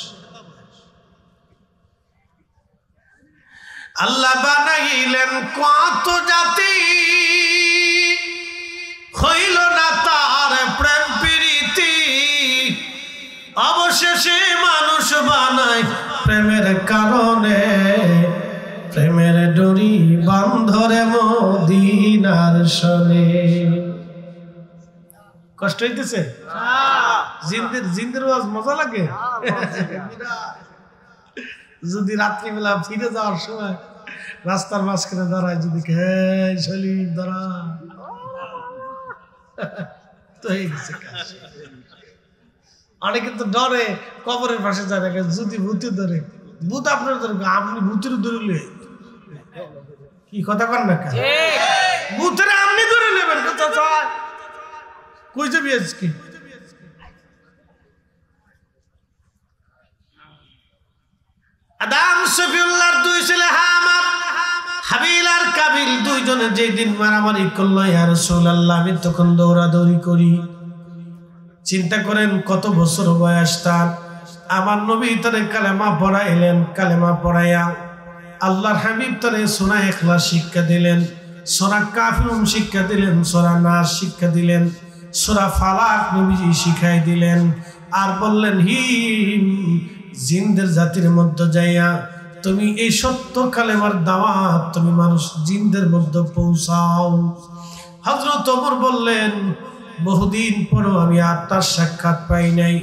আল্লাহ বানাইলেন কত জাতি, হইল না তার প্রেম প্রীতি, অবশেষে মানুষ বানায় প্রেমের কারণে, প্রেমের ডোরি বান্ধরে মদিনার শনে। কষ্ট হইতেছে? জিন্দের ওয়াজ মজা লাগে। যদি রাত্রিবেলা ফিরে যাওয়ার সময় রাস্তার মাঝখানে দাঁড়ায়, যদি দাঁড়া, তো হয়ে গেছে কাজ। অনেকে তো ডরে কবরের পাশে যায়, দেখে যদি ভূতে ধরে, ভূত আপনার ধরে, আপনি ভূতের ধরলে কি কথা কন না? ভূতের আপনি ধরে নেবেন, কই যাবি আজকে? আদম সফিউল্লাহর 2 ছেলে হাবিল আর কাবিল, 2 জনে যেই দিন মারামারি করলো, ইয়া রাসূলুল্লাহ, আমি তখন দৌড়াদৌড়ি করি। চিন্তা করেন কত বছর বয়স তার। আমার নবী তারে কালেমা পড়াইলেন, কালেমা পড়াইয়া আল্লাহর হাবিব তারে সূরা ইখলাস শিক্ষা দিলেন, সূরা কাফিরুন শিক্ষা দিলেন, সূরা নাস শিক্ষা দিলেন, সূরা ফালাক নবীজি শিখাই দিলেন। আর বললেন, হিম, জিনদের জাতির মধ্যে যাইয়া তুমি এই সত্য কালেমার দাওয়াত তুমি মানুষ জিনদের মধ্যে পৌঁছাও। হযরত ওমর বললেন, বহুদিন পরও আমি আর তার সাক্ষাৎ পাই নাই।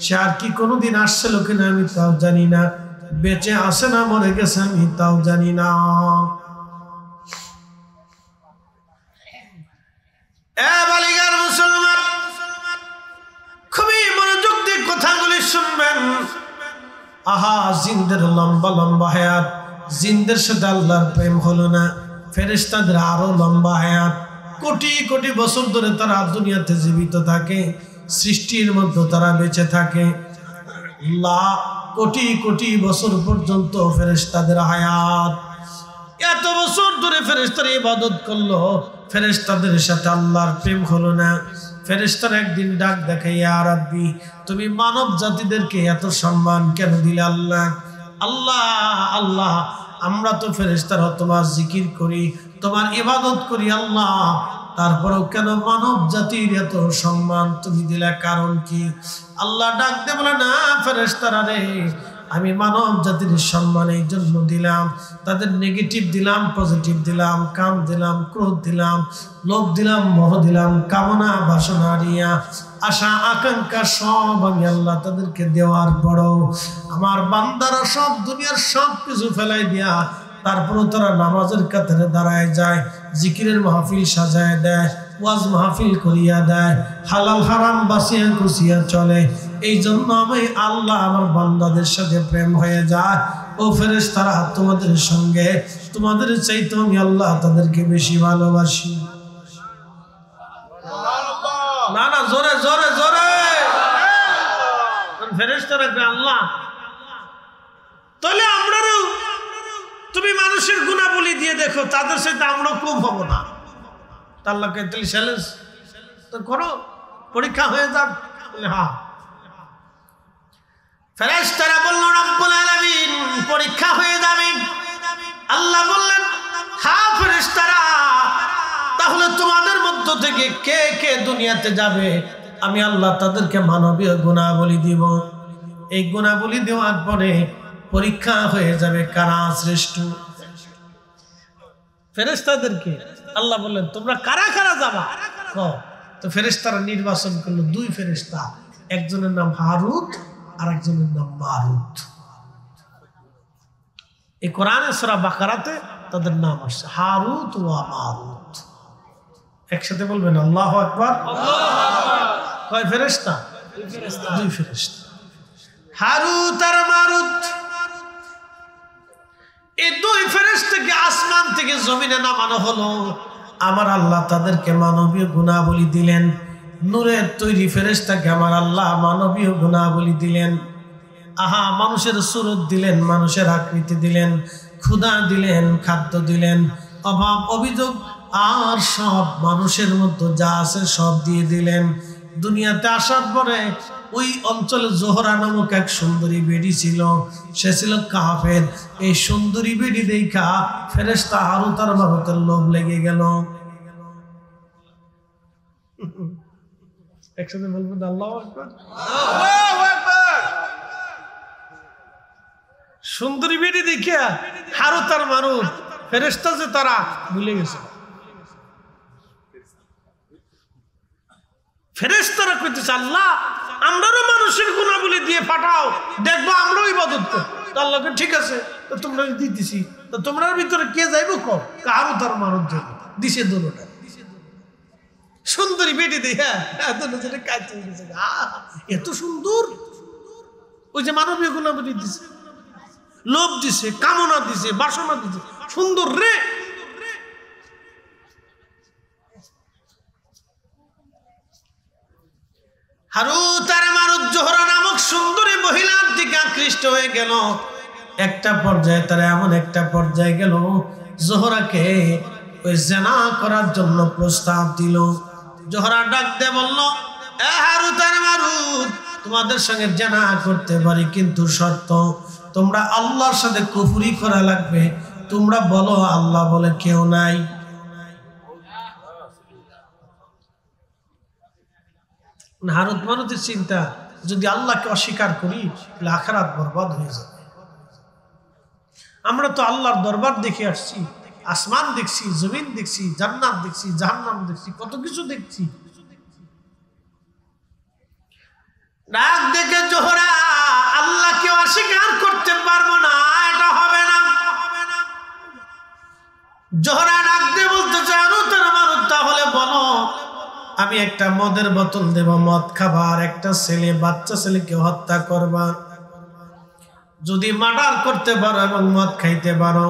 সে আর কি কোনোদিন আসছিল কিনা আমি তাও জানি না, বেঁচে আসে না মরে গেছে আমি তাও জানি না। বালিগার মুসলমান, খুবই মনোযোগ দিয়ে কথাগুলি শুনবেন। আহা, জিনদের লম্বা লম্বা হায়াত, জিনদের সাথে আল্লাহর প্রেম হলো না, ফেরেশতাদের আরো লম্বা হায়াত, কোটি কোটি বছর ধরে তারা দুনিয়াতে জীবিত থাকে, সৃষ্টির মধ্যে তারা বেঁচে থাকে। কোটি কোটি বছর পর্যন্ত ফেরেশতাদের হায়াত, এত বছর ধরে ফেরেশতারা ইবাদত করলো, ফেরেশতাদের সাথে আল্লাহর প্রেম হলো না। ফেরেশতারা একদিন ডাক দেখে, ইয়া রাব্বি, তুমি মানব জাতিদেরকে এত সম্মান কেন দিলে আল্লাহ? আল্লাহ আল্লাহ, আমরা তো ফেরেশতারা তোমার জিকির করি, তোমার ইবাদত করি আল্লাহ, তারপরেও কেন মানব জাতির এত সম্মান তুমি দিলে, কারণ কি? আল্লাহ ডাক দে বলে, না ফেরেশতারা রে, আমি মানব জাতির সম্মান এই জন্য দিলাম, তাদের নেগেটিভ দিলাম, পজিটিভ দিলাম, কাম দিলাম, ক্রোধ দিলাম, লোভ দিলাম, মোহ দিলাম, কামনা বাসনা রিয়া আশা আকাঙ্ক্ষা সব আমি আল্লাহ তাদেরকে দেওয়ার পরও আমার বান্দারা সব দুনিয়ার সব কিছু ফেলাই দিয়া তারপরও তারা নামাজের কাতারে দাঁড়ায় যায়, জিকিরের মাহফিল সাজায় দেয়, ওয়াজ মাহফিল করিয়া দেয়, হালাল হারাম বাসিয়া কুসিয়া চলে। এই জন্য আমি আল্লাহ আমার বান্দাদের সাথে প্রেম হয়ে যায়। ও ফেরেশতারা, তোমাদের সঙ্গে তোমাদের চাইতে আমি আল্লাহ তাদেরকে বেশি ভালোবাসি। না না, জোরে জোরে জোরে ফেরেশতারা আল্লাহ, তাহলে আমরাও তুমি মানুষের গুণাবলী দিয়ে দেখো, তাদের সাথে আমরা কম হবো না। আল্লাহকে চ্যালেঞ্জ তো করো, পরীক্ষা হয়ে যাক। হ্যাঁ, ফেরেশতারা বলল, রব্বুল আলামিন, পরীক্ষা হয়ে যাবে। আল্লাহ বললেন, হ্যাঁ ফেরেশতারা, তাহলে তোমাদের মধ্য থেকে কে কে দুনিয়াতে যাবে, আমি আল্লাহ তাদেরকে মানবীয় গুণাবলী দিব। এই গুণাবলী দেওয়ার পরে পরীক্ষা হয়ে যাবে কারা শ্রেষ্ঠ। ফেরেশতাদেরকে আল্লাহ বললেন, তোমরা কারা কারা যাবা? তো ফেরেশতারা নির্বাচন করলো দুই ফেরেশতা, একজনের নাম হারুত আর একজনের নাম মারুত। এই কোরআনে সূরা বাকারাতে তাদের নাম আসছে হারুত ওয়া মারুত। একসাথে বলবেন আল্লাহু আকবার। কয় ফেরেশতা? দুই ফেরেশতা, হারুত আর মারুত। এই দুই ফেরেশতাকে আসমান থেকে জমিনে নামানো হলো। আমার আল্লাহ তাদেরকে মানবীয় গুণাবলী দিলেন। নূরের তৈরি ফেরেশতাকে আমার আল্লাহ মানবীয় গুণাবলী দিলেন। আহা, মানুষের সুরত দিলেন, মানুষের আকৃতি দিলেন, ক্ষুধা দিলেন, খাদ্য দিলেন, অভাব অভিযোগ আর সব মানুষের মধ্যে যা আছে সব দিয়ে দিলেন। দুনিয়াতে আসার পরে ওই অঞ্চলে জোহরা নামক এক সুন্দরী বেডি ছিল, সে ছিল কাফের। এই সুন্দরী বেডি দেখা ফেরেশতা হারুত আর মারুতের লোভ লেগে গেল। একসাথে বলবেন আল্লাহু আকবার। আল্লাহু আকবার। সুন্দরী বেডি দেখা হারুত আর মারুত ফেরেশতা যে তারা ভুলে গেছে। ফেরেশতারা কইতেছে, আল্লাহ আমরাও মানুষের গুণাবলী দিয়ে পাঠাও, দেখবো আমরাও ইবাদত করি। আল্লাহকে ঠিক আছে, তো তোমরা দিতেছি, তো তোমরার ভিতরে কে যাইব? কারো তার মারুত যাবে দিছে দোনোটা। সুন্দরী বেটি দিয়ে এত সুন্দর, ওই যে মানবীয় গুণাবলী দিছে, লোভ দিছে, কামনা দিছে, বাসনা দিছে, সুন্দর রে। হারুত আর মারুত জোহরা নামক সুন্দরী মহিলার দিকে আকৃষ্ট হয়ে গেল। একটা পর্যায়ে তারা এমন একটা পর্যায়ে গেল, জোহরাকে ওই জিনা করার জন্য প্রস্তাব দিল। জোহরা ডাক দিয়ে বলল, এ হারুত আর মারুত, তোমাদের সঙ্গে জিনা করতে পারি, কিন্তু শর্ত তোমরা আল্লাহর সাথে কুফরি করা লাগবে। তোমরা বলো আল্লাহ বলে কেউ নাই। হারুত মারুতের চিন্তা, যদি আল্লাহকে অস্বীকার করি তাহলে আখিরাত বরবাদ হয়ে যাবে। আমরা তো আল্লাহর দরবার দেখে আসছি, আসমান দেখছি, জমিন দেখছি, জান্নাত দেখছি, জাহান্নাম দেখছি, কত কিছু দেখছি। ডাক দেখে জোহরা আল্লাহকে অস্বীকার করতে পারবো না, এটা হবে না। জোহরা ডাক দিয়ে বলতে চায় তাহলে বলো আমি একটা মদের বোতল দেব, মদ খাবার, একটা ছেলে বাচ্চা ছেলেকে হত্যা করবা, যদি মার্ডার করতে পারো এবং মদ খাইতে পারো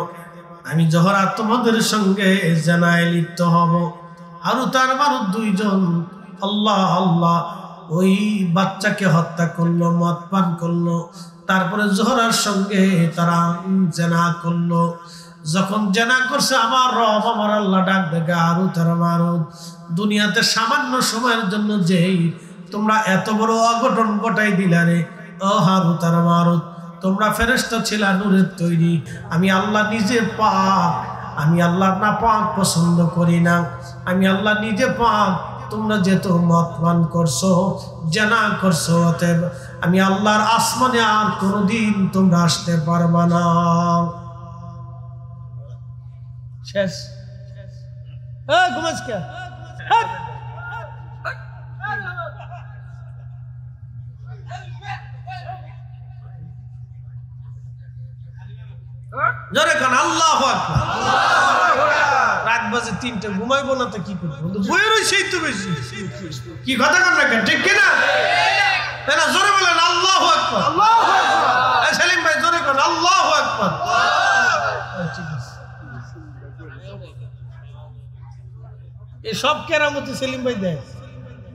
আমি জোহরা তোমাদের সঙ্গে জানায় লিপ্ত হব। হারুত আর মারুত দুইজন আল্লাহ আল্লাহ ওই বাচ্চাকে হত্যা করলো, মদ পান করলো, তারপরে জোহরার সঙ্গে তারা জেনা করলো। যখন জেনা করছে আমার রব আমার আল্লাহ ডাক দেখে হারুত আর মারুত দুনিয়াতে সামান্য সময়ের জন্য যেই তোমরা এত বড় অঘটন ঘটাই দিলা রে, ও হারুত আর মারুত তোমরা ফেরেশতা ছিলা নূরের তৈরি, আমি আল্লাহ নিজে পাক, আমি আল্লাহ না পাক পছন্দ করি না, আমি আল্লাহ নিজে পাক। তোমরা যেহেতু মদ পান করছো, জানা করছো, অতএব আমি আল্লাহর আসমানে আর কোনোদিন তোমরা আসতে পারবা না। শেষ। ঘুমাস কে? জোরে কান আল্লাহু আকবার। রাত বাজে 3টে, ঘুমাইবো না তো কি করবো? বইয়ের সেই তো বেশি কি কথা কন না কেন, ঠিক কিনা? না জোরে বলেন আল্লাহু আকবার। আল্লাহু আকবার। সেলিম ভাই জোরে কান আল্লাহু আকবার। ঠিক আছে, এই সব কেরামতি সেলিম ভাই দেয়,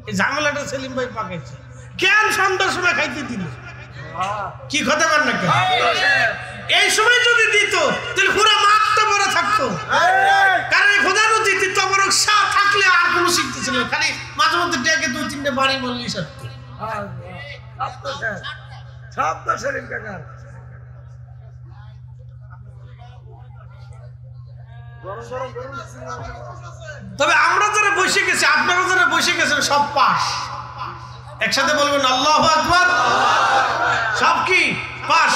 এই ঝামেলাটা সেলিম ভাই পাকাইছে। কেন সন্ধ্যার সময় খাইতে দিল? কি কথা কন না কেন? এই সময় যদি দিত তাহলে পুরো মাঠটা ভরা থাকতো, কারণ খোদা নদী তবরক শাহ থাকলে আর কোনো শিখতেছিল, খালি মাঝে মধ্যে ডেকে 2-3টে বাড়ি বললেই সারতো। তবে আমরা যারা বসে গেছি, আপনারা যারা বসে গেছেন সব পাস। একসাথে বলবেন আল্লাহু আকবার। সব কি পাস?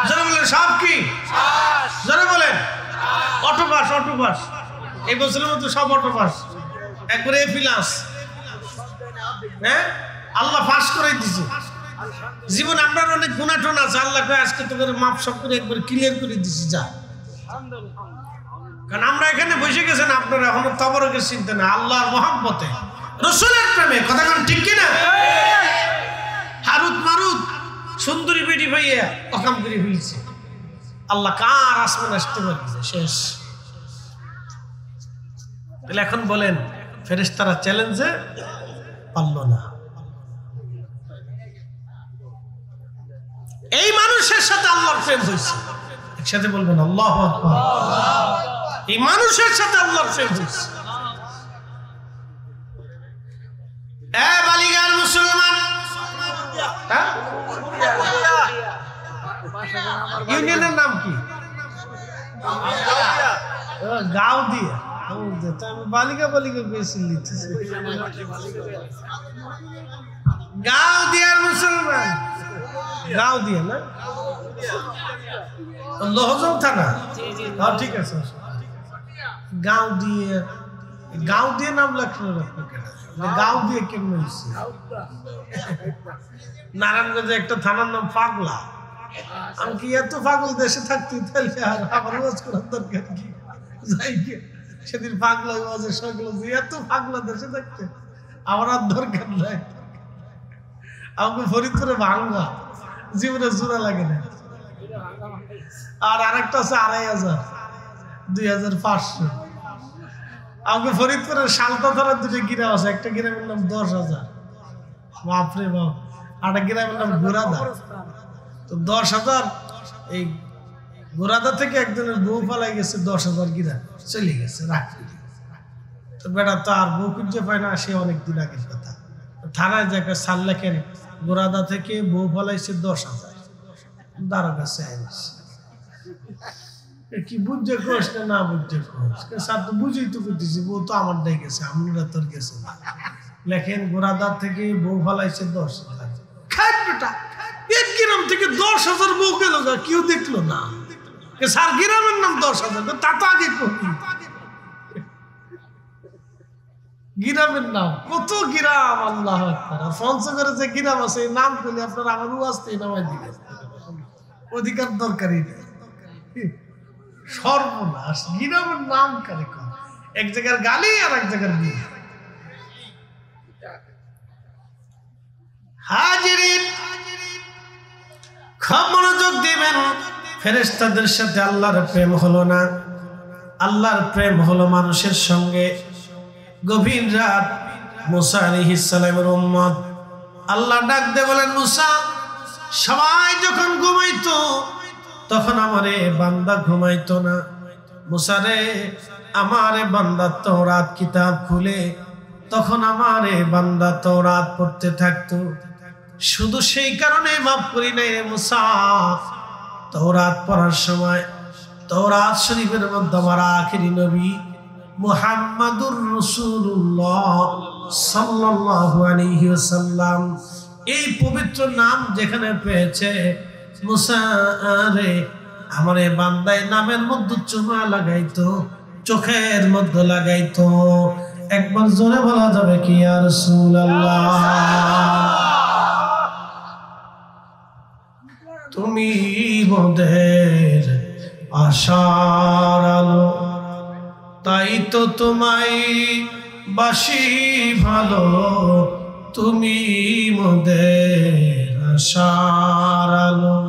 যারা বলেন সব কি যারা বলেন অটো পাস, অটো পাস। এই বছরের মধ্যে সব অটো পাস, একবারে ফিলাস। হ্যাঁ, আল্লাহ পাস করে দিছে। জীবন আপনার অনেক গুণাটন আছে, আল্লাহ আজকে তো করে মাপ সব করে একবার ক্লিয়ার করে দিছি। যা, কারণ আমরা এখানে বসে গেছেন, আপনারা এখনো তবরকের চিন্তা না, আল্লাহর মহব্বতে, রসুলের প্রেমে। কথা কোন ঠিক কিনা? হারুত মারুত সুন্দরী বেটি ভাইয়া অকাম করে ফেলছে, আল্লাহ কার আসমান আসতে পারছে। শেষ। তাহলে এখন বলেন ফেরেশতারা চ্যালেঞ্জে পারল না। এই মানুষের সাথে আল্লাহর প্রেম হয়েছে। একসাথে বলবেন আল্লাহু আকবার। এই মানুষের সাথে আল্লাহর প্রেম হয়েছে। এ বালিগার মুসলমান, ইউনিয়নের নাম কি? গাঁও দিয়া। আমি বালিকা বালিকা বেশি লিখতেছি। গাঁও দিয়ার মুসলমান, গাঁও দিয়া না, লোহজং থানা। ঠিক আছে, গাঁও দিয়ে, গাঁও দিয়ে নাম লাগলো। গাঁও দিয়ে কেমন হয়েছে? নারায়ণগঞ্জে একটা থানার নাম পাগলা। আমি কি এত পাগল দেশে থাকতে তাহলে আর আমার ওয়াজ করার দরকার কি? যাই কি সেদিন পাগলা ওয়াজের সকল এত পাগলা দেশে থাকতে আমার আর দরকার নাই। আমাকে ফরিদপুরে ভাঙ্গা জীবনে জোড়া লাগে না। আর আরেকটা আছে 2500, 2500। আমাকে ফরিদপুরের সালতা ধরার দুটো গ্রাম আছে, একটা গ্রামের নাম 10,000। বাপরে বাপ। আর একটা গ্রামের নাম গোরাদা। তো 10,000, এই গোরাদা থেকে একজনের বউ পালাই গেছে, 10,000 গ্রাম চলে গেছে রাখি। তো বেটা তো আর বউ খুঁজে পায় না, সে অনেকদিন আগের কথা। থানায় যাকে সাল লেখেন গোরাদা থেকে বউ পালাইছে 10,000, দাঁড়া কাছে আইছে। কি বুঝে কোস না বুঝে কোস? স্যার তো বুঝেই তো করতেছি, বউ তো আমার দায় গেছে, আমরা তোর গেছে। লেখেন গোরাদার থেকে বউ ফালাইছে 10,000। খাই বেটা, এক গ্রাম থেকে 10,000 বউ গেল, কেউ দেখলো না। স্যার গ্রামের নাম 10,000, তা তো আগে করি গ্রামের নাম, কত গ্রাম, আল্লাহ আকবার। পঞ্চগড়ে যে গ্রাম আছে এই নাম করলে আপনার আমার আসতে নামাই দিবে, অধিকার দরকারই নেই। সর্বনাশ, গ্রামের নাম কারে কম, এক জায়গার গালি আর এক জায়গার বিয়ে। হাজিরিন, খুব মনোযোগ দিবেন। ফেরেশতাদের সাথে আল্লাহর প্রেম হলো না, আল্লাহর প্রেম হলো মানুষের সঙ্গে। গভীর রাত, মুসা আলাইহিস সালামের উম্মত আল্লাহ ডাক দিয়ে বলেন, মুসা, সবাই যখন ঘুমাইতো তখন আমারে বান্দা ঘুমাইতো না। মুসা রে, আমারে বান্দা তাওরাত কিতাব খুলে তখন আমারে বান্দা তাওরাত পড়তে থাকতো, শুধু সেই কারণে মাফ করি নাই রে মুসা। তাওরাত পড়ার সময় তাওরাত শরীফের মধ্যে আমার আখিরি নবী মুহাম্মাদুর রাসূলুল্লাহ সাল্লাল্লাহু আলাইহি ওয়াসাল্লাম এই পবিত্র নাম যেখানে পেয়েছে, মুসা রে আমারে বান্দায় নামের মধ্যে চুমা লাগাইতো, চোখের মধ্যে লাগাইতো। একবার জোরে বলা যাবে কি ইয়া রাসূলুল্লাহ? তুমি মোদের আশার আলো, তাই তো তোমায় বাসি ভালো। তুমি মোদের আশার আলো,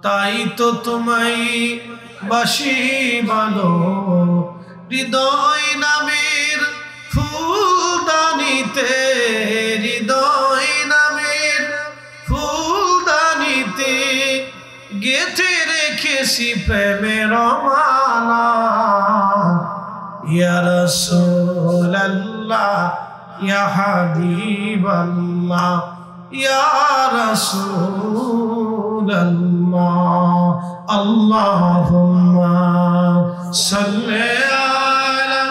তাই তো তোমায় বাসি ভালো। হৃদয় নামের ফুলদানিতে, হৃদয় নামের ফুলদানিতে গেঁথে রেখেছি প্রেমের মালা। ইয়া রাসূলুল্লাহ, ইয়া হাবিবাল্লাহ, ইয়া রাসূলুল্লাহ, আল্লাহুম্মা সাল্লি আলা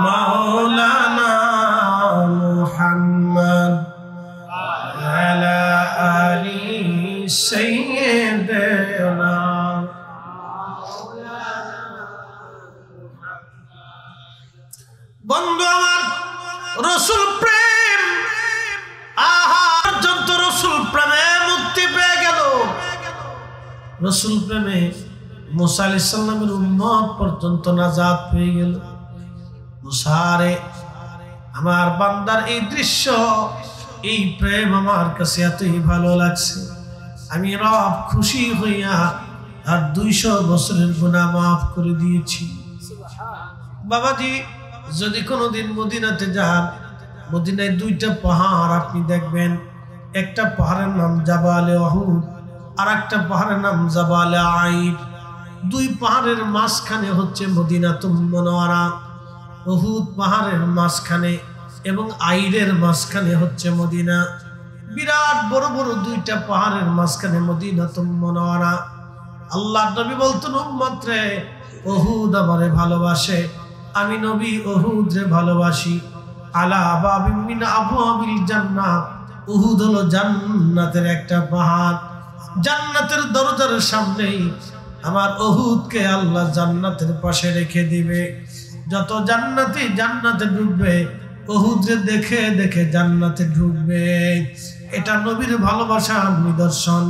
মাওলানা মুহাম্মদ আলা আলি সাইয়্যিদিনা। বন্ধু আমার, রসুল প্রেম, আহা পর্যন্ত রসুল প্রেমে মুক্তি পেয়ে গেল। রসুল প্রেমে মুসা আলাইহিস সালামের উম্মত পর্যন্ত নাজাত পেয়ে গেল। মুসা রে, আমার বান্দার এই দৃশ্য, এই প্রেম আমার কাছে এতই ভালো লাগছে, আমি রব খুশি হইয়া আর 200 বছরের গুনাহ মাফ করে দিয়েছি। বাবাজি, যদি কোনোদিন মদিনাতে যান, মদিনায় 2টা পাহাড় আপনি দেখবেন। একটা পাহাড়ের নাম জাবালে উহুদ, আর একটা পাহাড়ের নাম জাবালে আইদ। 2 পাহাড়ের মাঝখানে হচ্ছে মদিনাতুল মুনাওয়ারা। উহুদ পাহাড়ের মাঝখানে এবং আইদের মাঝখানে হচ্ছে মদিনা। বিরাট বড় বড় 2টা পাহাড়ের মাঝখানে মদিনাতুল মুনাওয়ারা। আল্লাহর নবী বলতেন, উম্মত রে, উহুদ আমারে ভালোবাসে, আমি নবী উহুদ রে ভালোবাসি। আলা বাবিন মিন আবওয়াবিল জান্নাহ, উহুদ হলো জান্নাতের একটা পাহাড়। জান্নাতের দরজার সামনেই আমার উহুদকে আল্লাহ জান্নাতের পাশে রেখে দিবে। যত জান্নাতি জান্নাতে ঢুকবে, উহুদ রে দেখে দেখে জান্নাতে ঢুকবে। এটা নবীর ভালোবাসার নিদর্শন।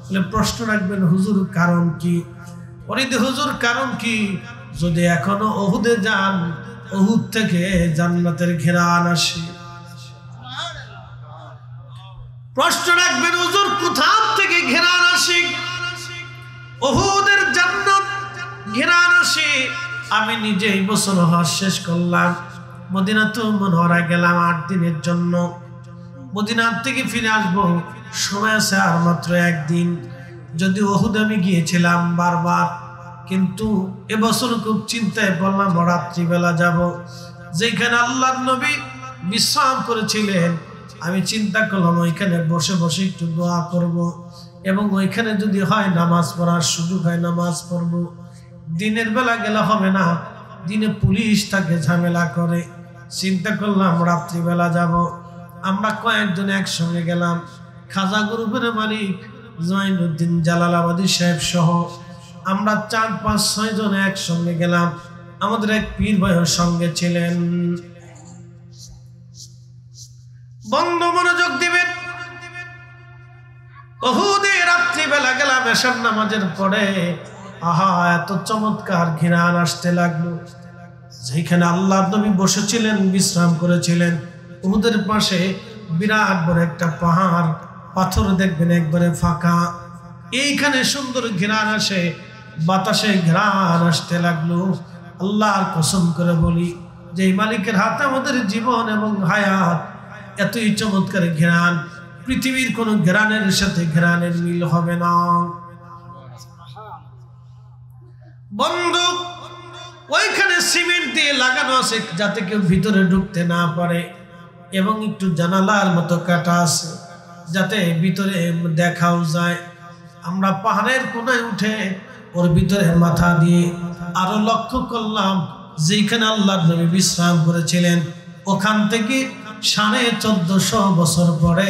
বলে প্রশ্ন রাখবেন, হুজুর কারণ কি? ফরিদ হুজুর কারণ কি? যদি এখনো উহুদে যান, উহুদ থেকে জান্নাতের ঘেরান আসে। প্রশ্ন রাখবেন, হুজুর কোথা থেকে ঘেরান আসে? উহুদের জান্নাত ঘেরান আসে। আমি নিজে এই বছর হজ শেষ করলাম, মদিনাতুল মুনাওয়ারা গেলাম 8 দিনের জন্য। মদিনার থেকে ফিরে আসবো, সময় আছে আর মাত্র 1 দিন। যদি উহুদ আমি গিয়েছিলাম বারবার, কিন্তু এবছর খুব চিন্তায় পড়লাম রাত্রিবেলা যাব, যেখানে আল্লাহর নবী বিশ্রাম করেছিলেন। আমি চিন্তা করলাম ওইখানে বসে বসে একটু দোয়া করব, এবং ওইখানে যদি হয় নামাজ পড়ার সুযোগ হয় নামাজ পড়ব। দিনের বেলা গেলে হবে না, দিনে পুলিশ থাকে, ঝামেলা করে। চিন্তা করলাম রাত্রিবেলা যাব। আমরা কয়েকজন একসঙ্গে গেলাম। খাজা গ্রুপের মালিক জয়নুদ্দিন জালালাবাদী সাহেব সহ আমরা 4, 5, 6 জন একসঙ্গে গেলাম। আমাদের এক পীর ভাইয়ের সঙ্গে ছিলেন। বন্ধু মনোযোগ দিবেন। উহুদে রাত্রিবেলা গেলাম এশার নামাজের পরে, আহা এত চমৎকার ঘিরান আসতে লাগলো। যেখানে আল্লাহর নবী বসেছিলেন, বিশ্রাম করেছিলেন, উহুদের পাশে বিরাট বড় একটা পাহাড়, পাথর দেখবেন একবারে ফাঁকা। এইখানে সুন্দর ঘিরান আসে, বাতাসে ঘিরান আসতে লাগলো। আল্লাহর কসম করে বলি যে এই মালিকের হাতে আমাদের জীবন এবং হায়াত, এতই চমৎকার ঘিরান, পৃথিবীর কোন ঘিরানের সাথে ঘিরানের মিল হবে না। বন্ধু ওইখানে সিমেন্ট দিয়ে লাগানো আছে যাতে কেউ ভিতরে ঢুকতে না পারে, এবং একটু জানালার মতো কাটা আছে যাতে ভিতরে দেখাও যায়। আমরা পাহাড়ের কোনায় উঠে ওর ভিতরে মাথা দিয়ে আরো লক্ষ্য করলাম যেখানে আল্লাহর নবী বিশ্রাম করেছিলেন, ওখান থেকে 1450 বছর পরে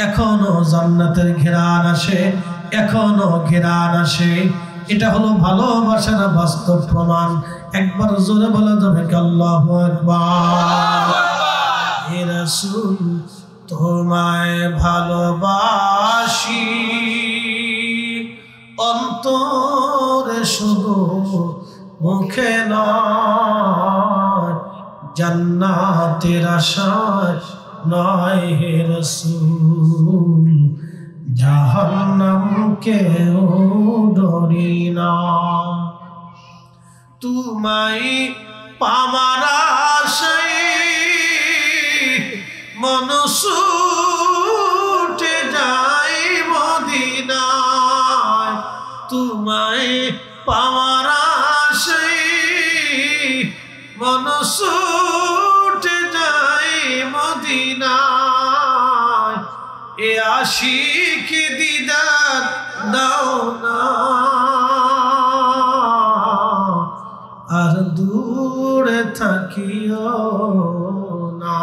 এখনো জান্নাতের ঘেরান আসে, এখনো ঘেরান আসে। এটা হলো ভালোবাসার বাস্তব প্রমাণ। একবার জোরে বলা যাবে কি আল্লাহু আকবার। হে রাসূল তোমায় ভালোবাসি, অন্তরে শুধু মুখে নয়, জান্নাতের আশায় নয় হে রাসূল, জাহান্নামকে ডরি না। তোমায় পাওয়ার আশায় মন ছুটে যায় মদিনায়, তোমায় পাওয়ার আশায় মন ছুটে যায় মদিনায়। এ আশিক দিদার দাও না, আর দূরে থাকিও না।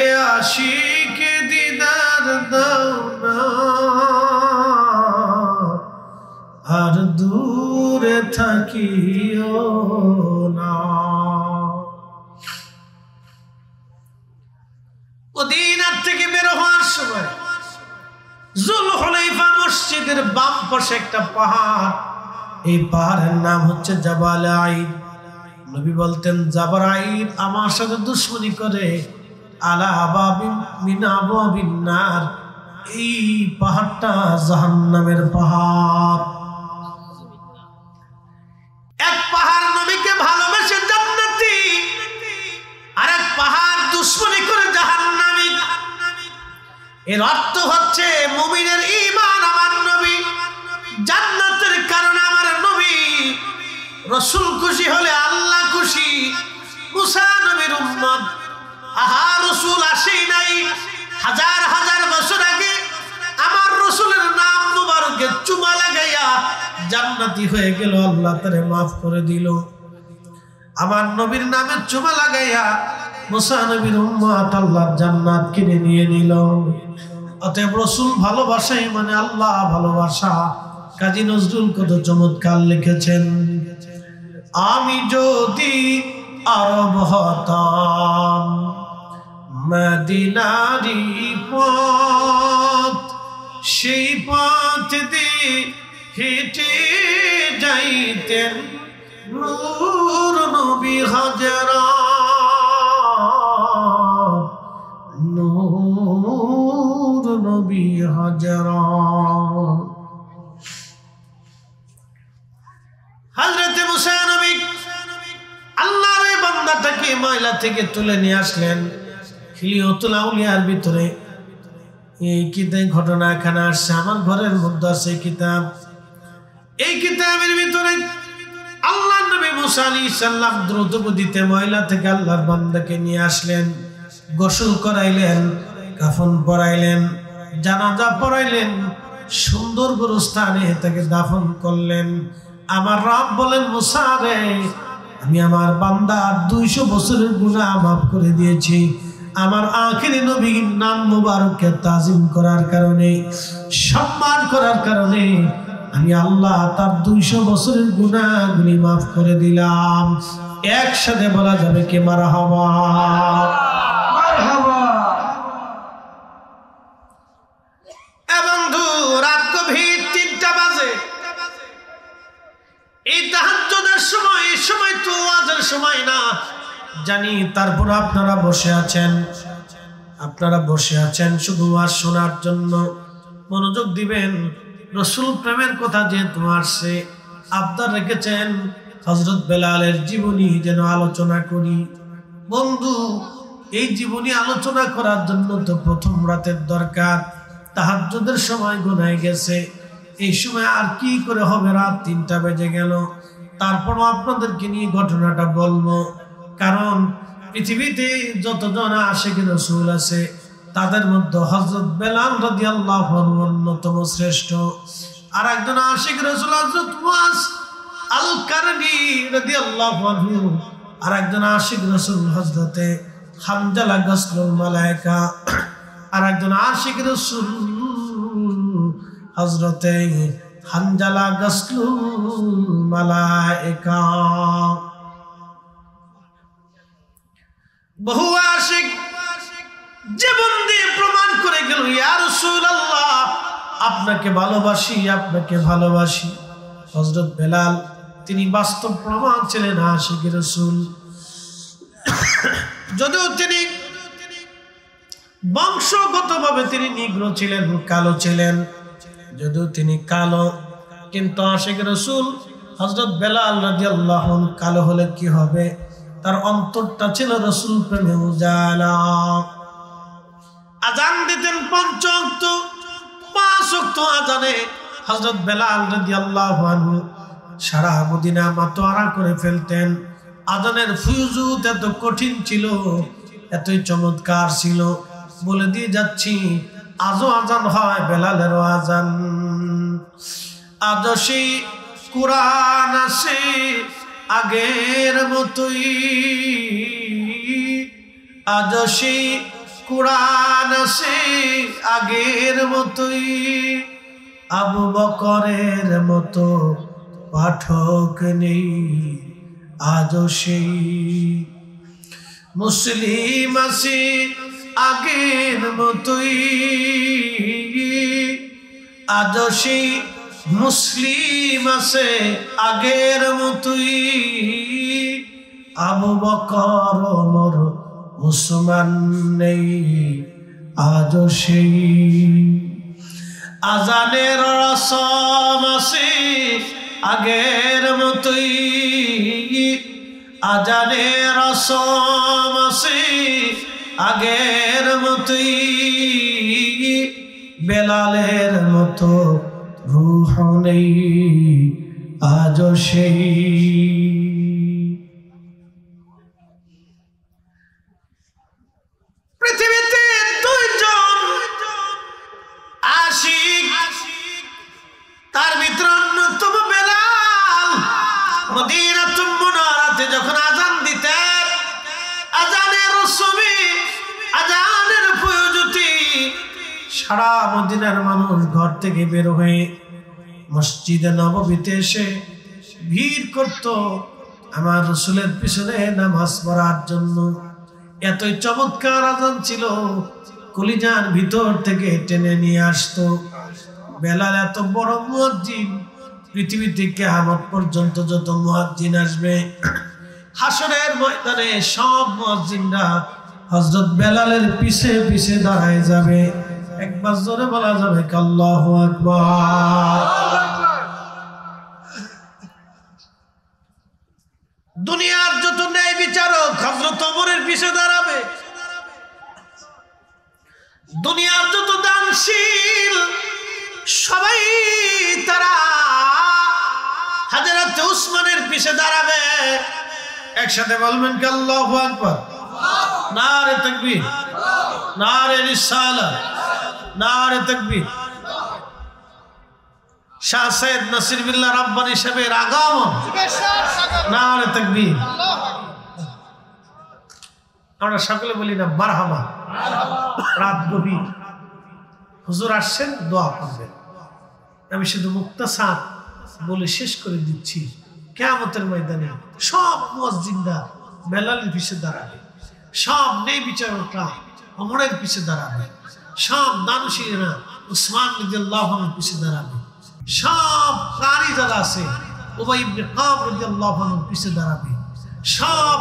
এ আশিক দিদার দাও না, আর দূরে থাকিও না। মদিনার থেকে বের হওয়ার সময় যুলহুলাইফা মসজিদের বাম পাশে একটা পাহাড়, এই পাহাড়ের নাম হচ্ছে জাবাল আইদ। নবী বলতেন জাবরাইল আমার সাথে দুশমনি করে, আলা আবাবিন মিন আবাবিন নার, এই পাহাড়টা জাহান্নামের পাহাড়। এক পাহাড় নবীকে ভালোবেসে জান্নাতি, আর এক পাহাড় দুশমনি করে জাহান্নামী। এর অর্থ হচ্ছে মুমিনের ঈমান আমার নবী, জান্নাতের কারণে আমার নবী। রাসূল খুশি হলে আল্লাহ খুশি। মুসা নবীর উম্মত, আহা রাসূল আসেই নাই, হাজার হাজার বছর আগে আমার রাসূলের নাম মুবারকে চুমা লাগাইয়া জান্নাতি হয়ে গেল, আল্লাহ তারে মাফ করে দিল। আমার নবীর নামে চুমা লাগাইয়া মুসা নবীর উম্মত আল্লাহর জান্নাত কিনে নিয়ে নিল। অতএব রাসূল ভালোবাসাই মানে আল্লাহ ভালোবাসা। কাজী নজরুল কত চমৎকার লিখেছেন, আমি যদি আরব হতাম, মদিনারি পথ, সেই পথ দিয়ে হেঁটে যাইতেন নূর নবী হাজরাত, নূর নবী হাজরাত। হযরত মুসা নবী আল্লাহর এই বান্দাটাকে ময়লা থেকে তুলে নিয়ে আসলেন হিলিয়াতুল আউলিয়ার ভিতরে। এই কিতাব ঘটনা এখানে আসছে, আমার ঘরের মধ্যে আছে কিতাব। এই কিতাবের ভিতরে আল্লাহ নবী মুসা আলাইহিস সালাম দ্রুত গতিতে ময়লা থেকে আল্লাহর বান্দাকে নিয়ে আসলেন, গোসল করাইলেন, কাফন পরাইলেন, জানাজা পড়াইলেন, সুন্দর গোরস্থানে তাকে দাফন করলেন। আমার রব বলেন, মুসা রে, আমি আমার বান্দার 200 বছরের গুনাহ মাফ করে দিয়েছি। আমার আখিরি নবীর নাম মুবারককে তাজিম করার কারণে, সম্মান করার কারণে আমি আল্লাহ তার 200 বছরের গুনাহগুলি মাফ করে দিলাম। একসাথে বলা যাবে কে মারহাবা মারহাবা। বন্ধু, রাত গভীর 3টা বাজে। এই তাহাজ্জুদের সময়, এই সময় তো ওয়াজের সময় না জানি, তারপর আপনারা বসে আছেন শুধু ওয়াজ শোনার জন্য। মনোযোগ দিবেন। রাসূল প্রেমের কথা যেহেতু আসছে, আবদার রেখেছেন হযরত বেলালের জীবনী যেন আলোচনা করি। বন্ধু, এই জীবনী আলোচনা করার জন্য তো প্রথম রাতের দরকার। তাহাজ্জুদের সময় গোনায় গেছে, এই সময় আর কি করে হবে? রাত 3টা বেজে গেল। তারপরও আপনাদেরকে নিয়ে ঘটনাটা বলবো, কারণ পৃথিবীতে যতজন আশিক রাসূল আছে তাদের মধ্যে হযরত বেলাল রাদিয়াল্লাহু আনহু অন্যতম শ্রেষ্ঠ। আর একজন আশিক রাসূল হযরত মুআজ আল কারনি রাদিয়াল্লাহু আনহু, আর একজন আশিক রাসূল হযরতে হামজালা গাসলুল মালায়েকা, আর একজন আশিক রাসূল হযরতে হামজালা গাসলুল মালায়েকা। বহু আশিক জীবন দিয়ে প্রমাণ করে গেল, ইয়া রাসূলুল্লাহ আপনাকে ভালোবাসি। হযরত বেলাল তিনি বাস্তব প্রমাণ ছিলেন আশিক রাসূল। যদিও তিনি বংশগতভাবে তিনি নিগ্র ছিলেন, কালো ছিলেন, যদিও তিনি কালো, কিন্তু আশিক রাসূল হযরত বেলাল রাদিয়াল্লাহু আনহু কালো হলে কি হবে? তার অন্তরটা ছিল রাসূল প্রেমে উজালা। আজান দিতেন 5 ওয়াক্ত আজানে হযরত বেলাল রাদিয়াল্লাহু আনহু সারা মদিনা মাতোয়ারা করে ফেলতেন। আজানের ফুয়ুজুত এত কঠিন ছিল, এতই চমৎকার ছিল, বলে দিয়ে যাচ্ছি আজও আজান হয় বেলালেরও আজান। আজও সেই কুরআন আসে আগের মতোই, আজও সেই কুরআন আসে আগের মতোই, আবু বকরের মতো পাঠক নেই আজও সেই, মুসলিম আসে আগের মতোই, আজও সেই মুসলিম আছে আগের মতোই, আবু বকর ওমর উসমান নেই আজও সেই, আজানের রসম আছে আগের মতোই, আজানের রসম আছে আগের মতোই, বেলালের মতো রূহ নেই আজও সেই। পৃথিবীতে 2 জন আশিক, তার ভিতরে অন্যতম বেলাল। মদিনাতুল মুনাওয়ারাতে যখন আজান দিতেন, আজানের রসমে, আজানের ফুয়ুজুতি সারা মদিনার মানুষ ঘর থেকে বের হয়ে মসজিদে নববীতে এসে ভিড় করত আমার রাসূলের পিছনে নামাজ পড়ার জন্য। এতই চমৎকার আজান ছিল, কলিজার ভিতর থেকে টেনে নিয়ে আসতো। বেলাল এত বড় মুয়াজ্জিন, পৃথিবীতে কিয়ামত পর্যন্ত যত মুয়াজ্জিন আসবে, হাসরের ময়দানে সব মুয়াজ্জিনরা হযরত বেলালের পিছে পিছে দাঁড়ায় যাবে। একবার জোরে বলা যাবে আল্লাহু আকবার। দুনিয়ার যত ন্যায় বিচারক হযরত ওমরের পিছে দাঁড়াবে, দুনিয়ার যত দানশীল সবাই তারা হযরত উসমানের পিছে দাঁড়াবে। একসাথে বলবেন কি আল্লাহু আকবার। নারে তাকবীর, নারে রিসালাত, নারে তাকবীর। শাহ সৈয়দ নাসির বিল্লাহ রাব্বানী সাহেবের আগমন, নারে তাকবীর। আমরা সকলে বলি না মারহাবা। রাত গভীর, হুজুর আসছেন, দোয়া করবেন। আমি শুধু মুক্তাসার বলে শেষ করে দিচ্ছি। কিয়ামতের ময়দানে সব মুয়াজ্জিনরা বেলালের পিছে দাঁড়াবে, সব নেই বিচারকরা ওমরের পিছে দাঁড়াবে, সব দানশীলরা উসমান রাদিয়াল্লাহু আনহুর পিছে দাঁড়াবে, সব কারি যারা আছে উবাই ইবনে কাব রাদিয়াল্লাহু আনহুর পিছে দাঁড়াবে, সব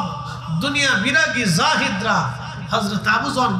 দুনিয়া বিরাগী জাহিদরা হযরত আবু যর